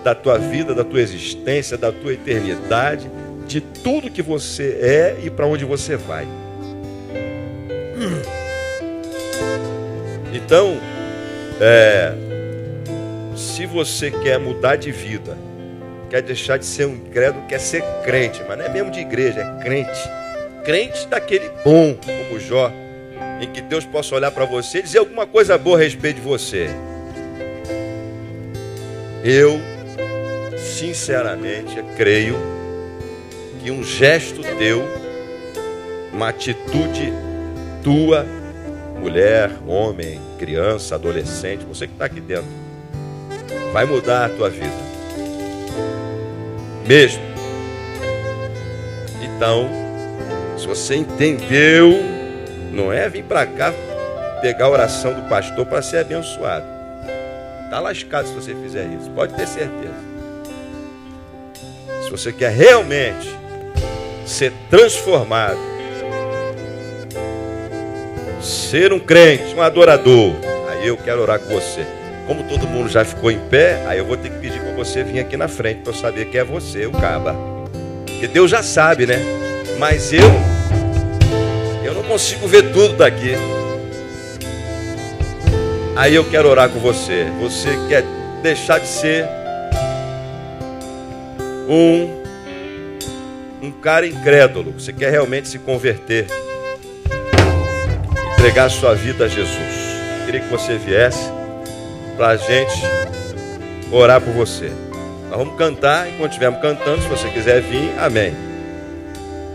da tua vida, da tua existência, da tua eternidade, de tudo que você é e para onde você vai. Então, se você quer mudar de vida, quer deixar de ser um incrédulo, quer ser crente, mas não é mesmo de igreja, é crente. Crente daquele bom, como Jó, em que Deus possa olhar para você e dizer alguma coisa boa a respeito de você. Eu, sinceramente, creio que um gesto teu, uma atitude tua, mulher, homem, criança, adolescente, você que está aqui dentro, vai mudar a tua vida. Mesmo. Então, se você entendeu, não é vir para cá pegar a oração do pastor para ser abençoado. Está lascado se você fizer isso, pode ter certeza. Se você quer realmente ser transformado, ser um crente, um adorador, aí eu quero orar com você. Como todo mundo já ficou em pé, aí eu vou ter que pedir para você vir aqui na frente para eu saber que é você, o caba. Porque Deus já sabe, né? Mas eu não consigo ver tudo daqui. Aí eu quero orar com você. Você quer deixar de ser um cara incrédulo. Você quer realmente se converter, entregar a sua vida a Jesus. Eu queria que você viesse para a gente orar por você. Nós vamos cantar, enquanto estivermos cantando, se você quiser vir, amém.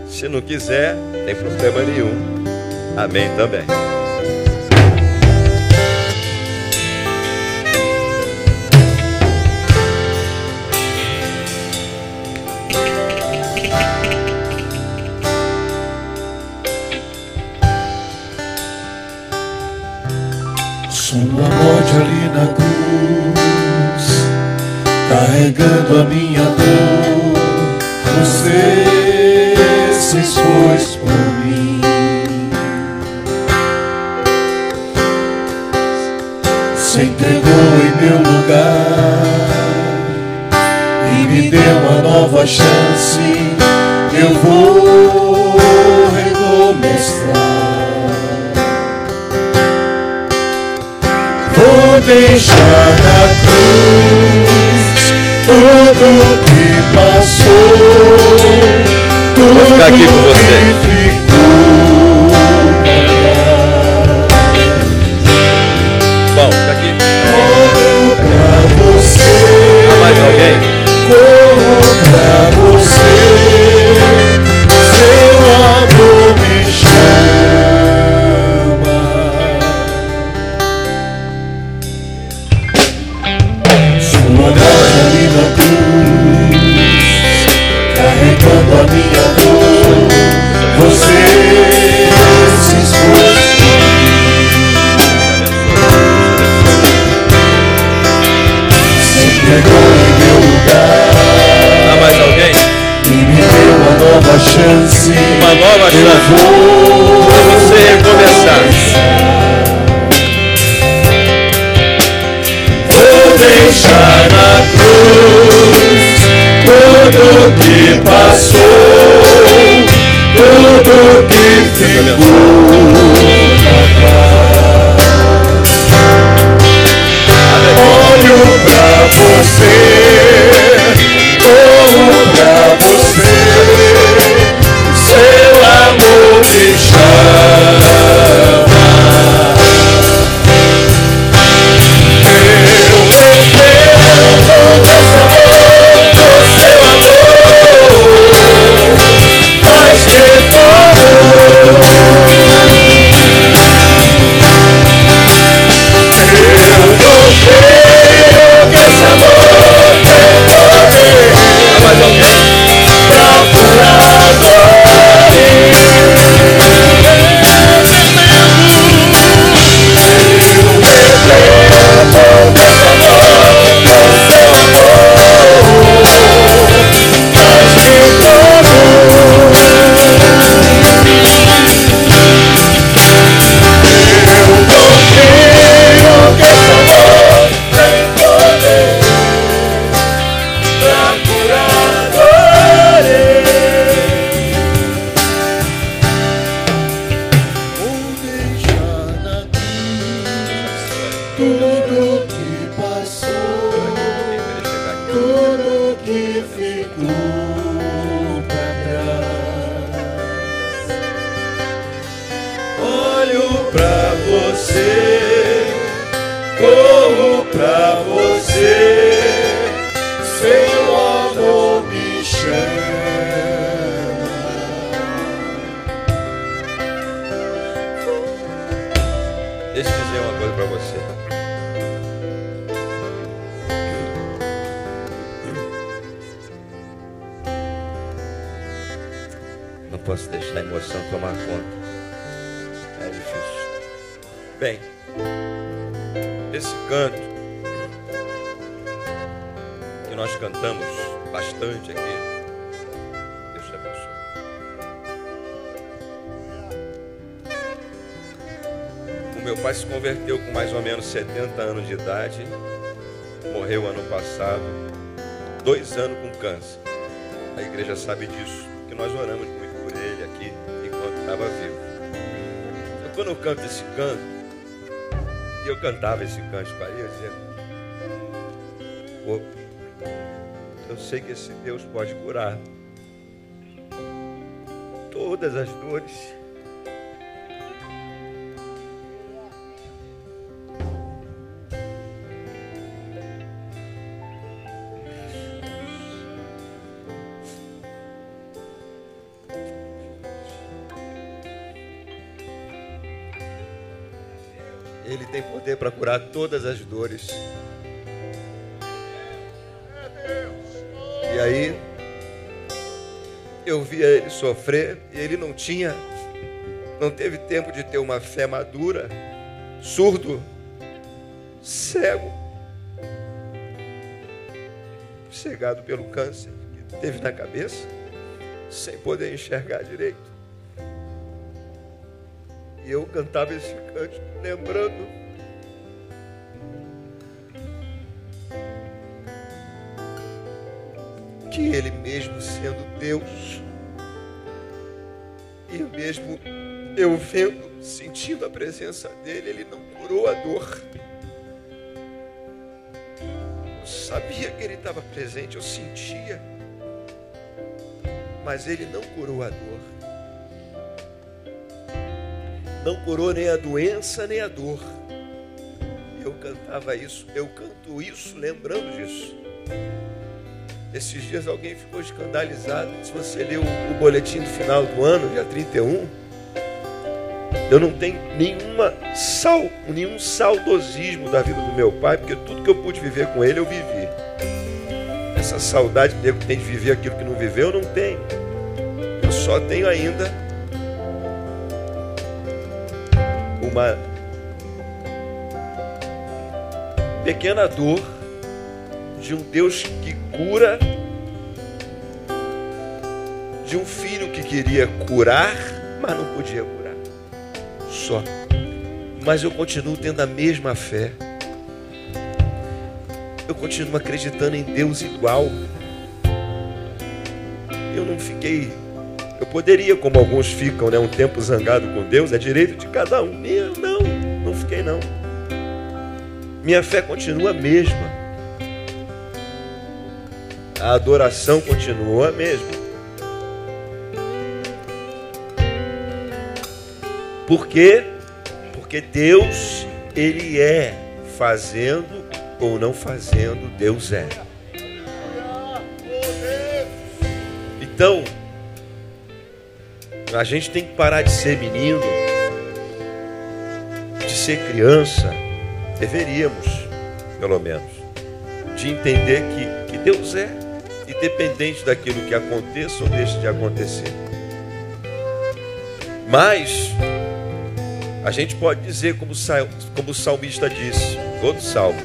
Se não quiser, não tem problema nenhum, amém também. Sua morte ali na cruz, carregando a minha dor, você se expôs por mim. Se entregou em meu lugar e me deu uma nova chance. Eu vou recomeçar. Vou deixar na cruz tudo que passou, tudo ficar aqui com você. que ficou. Bom, fica aqui. Corro pra você. Há mais alguém? Corro pra você. Seu amor me chama. Sua graça ali na cruz, carregando a minha dor, você se expôs. Se entregou em meu lugar. Há mais alguém? E me deu uma nova chance. Uma nova chance. Eu vou deixar. Vou deixar na cruz tudo que passou, tudo que ficou pra trás. Olho pra você, corro pra você, seu amor me chama. Deixa eu dizer uma coisa para você. Não posso deixar a emoção tomar conta. É difícil. Bem, esse canto que nós cantamos bastante aqui, Deus te abençoe. Meu pai se converteu com mais ou menos 70 anos de idade, morreu ano passado, 2 anos com câncer. A igreja sabe disso, porque nós oramos muito por ele aqui enquanto estava vivo. Então, quando eu canto esse canto, e eu cantava esse canto para ele, eu dizia: pô, eu sei que esse Deus pode curar todas as dores. Ele tem poder para curar todas as dores. E aí, eu via ele sofrer e ele não teve tempo de ter uma fé madura, surdo, cego, cegado pelo câncer que teve na cabeça, sem poder enxergar direito. E eu cantava esse canto lembrando que ele mesmo sendo Deus, e mesmo eu vendo, sentindo a presença dele, ele não curou a dor. Eu sabia que ele estava presente, eu sentia, mas ele não curou a dor. Não curou nem a doença, nem a dor. Eu cantava isso, eu canto isso lembrando disso. Esses dias alguém ficou escandalizado. Se você leu o boletim do final do ano, dia 31, eu não tenho nenhum saudosismo da vida do meu pai, porque tudo que eu pude viver com ele, eu vivi. Essa saudade que tem de viver aquilo que não viveu, eu não tenho. Eu só tenho ainda uma pequena dor de um Deus que cura, de um filho que queria curar, mas não podia curar. só. Mas eu continuo tendo a mesma fé. Eu continuo acreditando em Deus igual. Eu não fiquei... Eu poderia, como alguns ficam, né, um tempo zangado com Deus, é direito de cada um. Eu não fiquei não. Minha fé continua a mesma. A adoração continua a mesma. Por quê? Porque Deus, Ele é fazendo ou não fazendo, Deus é. Então, a gente tem que parar de ser menino, de ser criança, deveríamos, pelo menos, de entender que Deus é, independente daquilo que aconteça ou deixe de acontecer. Mas a gente pode dizer, como o salmista disse, todo salmo: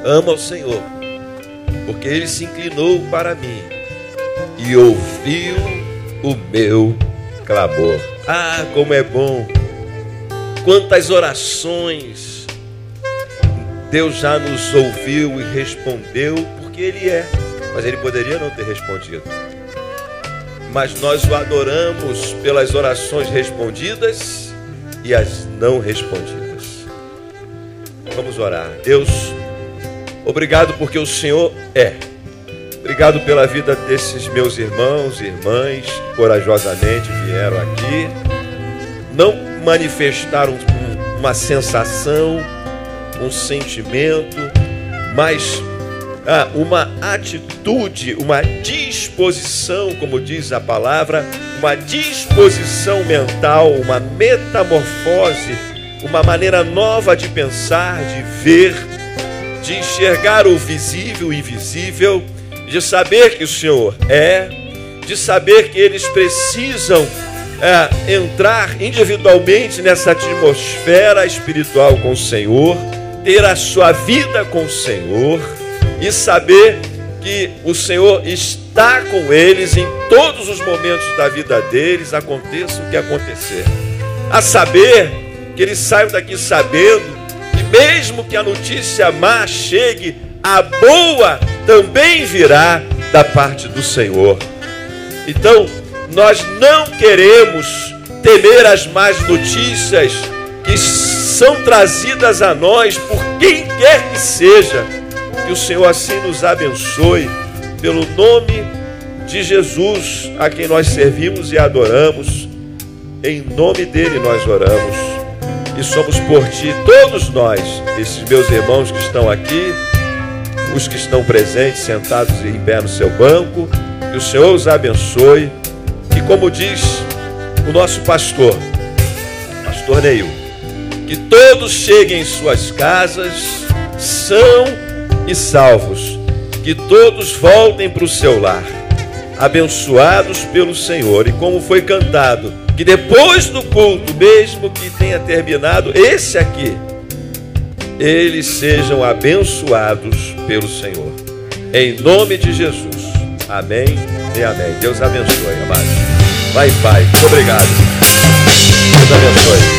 ama o Senhor, porque Ele se inclinou para mim e ouviu o meu clamor. Ah, como é bom! Quantas orações Deus já nos ouviu e respondeu, porque Ele é. Mas Ele poderia não ter respondido. Mas nós o adoramos pelas orações respondidas e as não respondidas. Vamos orar. Deus, obrigado porque o Senhor é. Obrigado pela vida desses meus irmãos e irmãs que corajosamente vieram aqui. Não manifestaram uma sensação, um sentimento, mas uma atitude, uma disposição, como diz a palavra, uma disposição mental, uma metamorfose, uma maneira nova de pensar, de ver, de enxergar o visível e o invisível, de saber que o Senhor é, de saber que eles precisam entrar individualmente nessa atmosfera espiritual com o Senhor, ter a sua vida com o Senhor e saber que o Senhor está com eles em todos os momentos da vida deles, aconteça o que acontecer. A saber que eles saiam daqui sabendo que mesmo que a notícia má chegue, a boa também virá da parte do Senhor. Então, nós não queremos temer as más notícias que são trazidas a nós por quem quer que seja. Que o Senhor assim nos abençoe, pelo nome de Jesus, a quem nós servimos e adoramos. Em nome dele nós oramos e somos por ti, todos nós, esses meus irmãos que estão aqui, os que estão presentes, sentados em pé no seu banco. Que o Senhor os abençoe. E como diz o nosso pastor Neil, que todos cheguem em suas casas são e salvos, que todos voltem para o seu lar, abençoados pelo Senhor. E como foi cantado, que depois do culto, mesmo que tenha terminado esse aqui, eles sejam abençoados pelo Senhor. Em nome de Jesus. Amém e amém. Deus abençoe, amados. Vai em paz. Muito obrigado. Deus abençoe.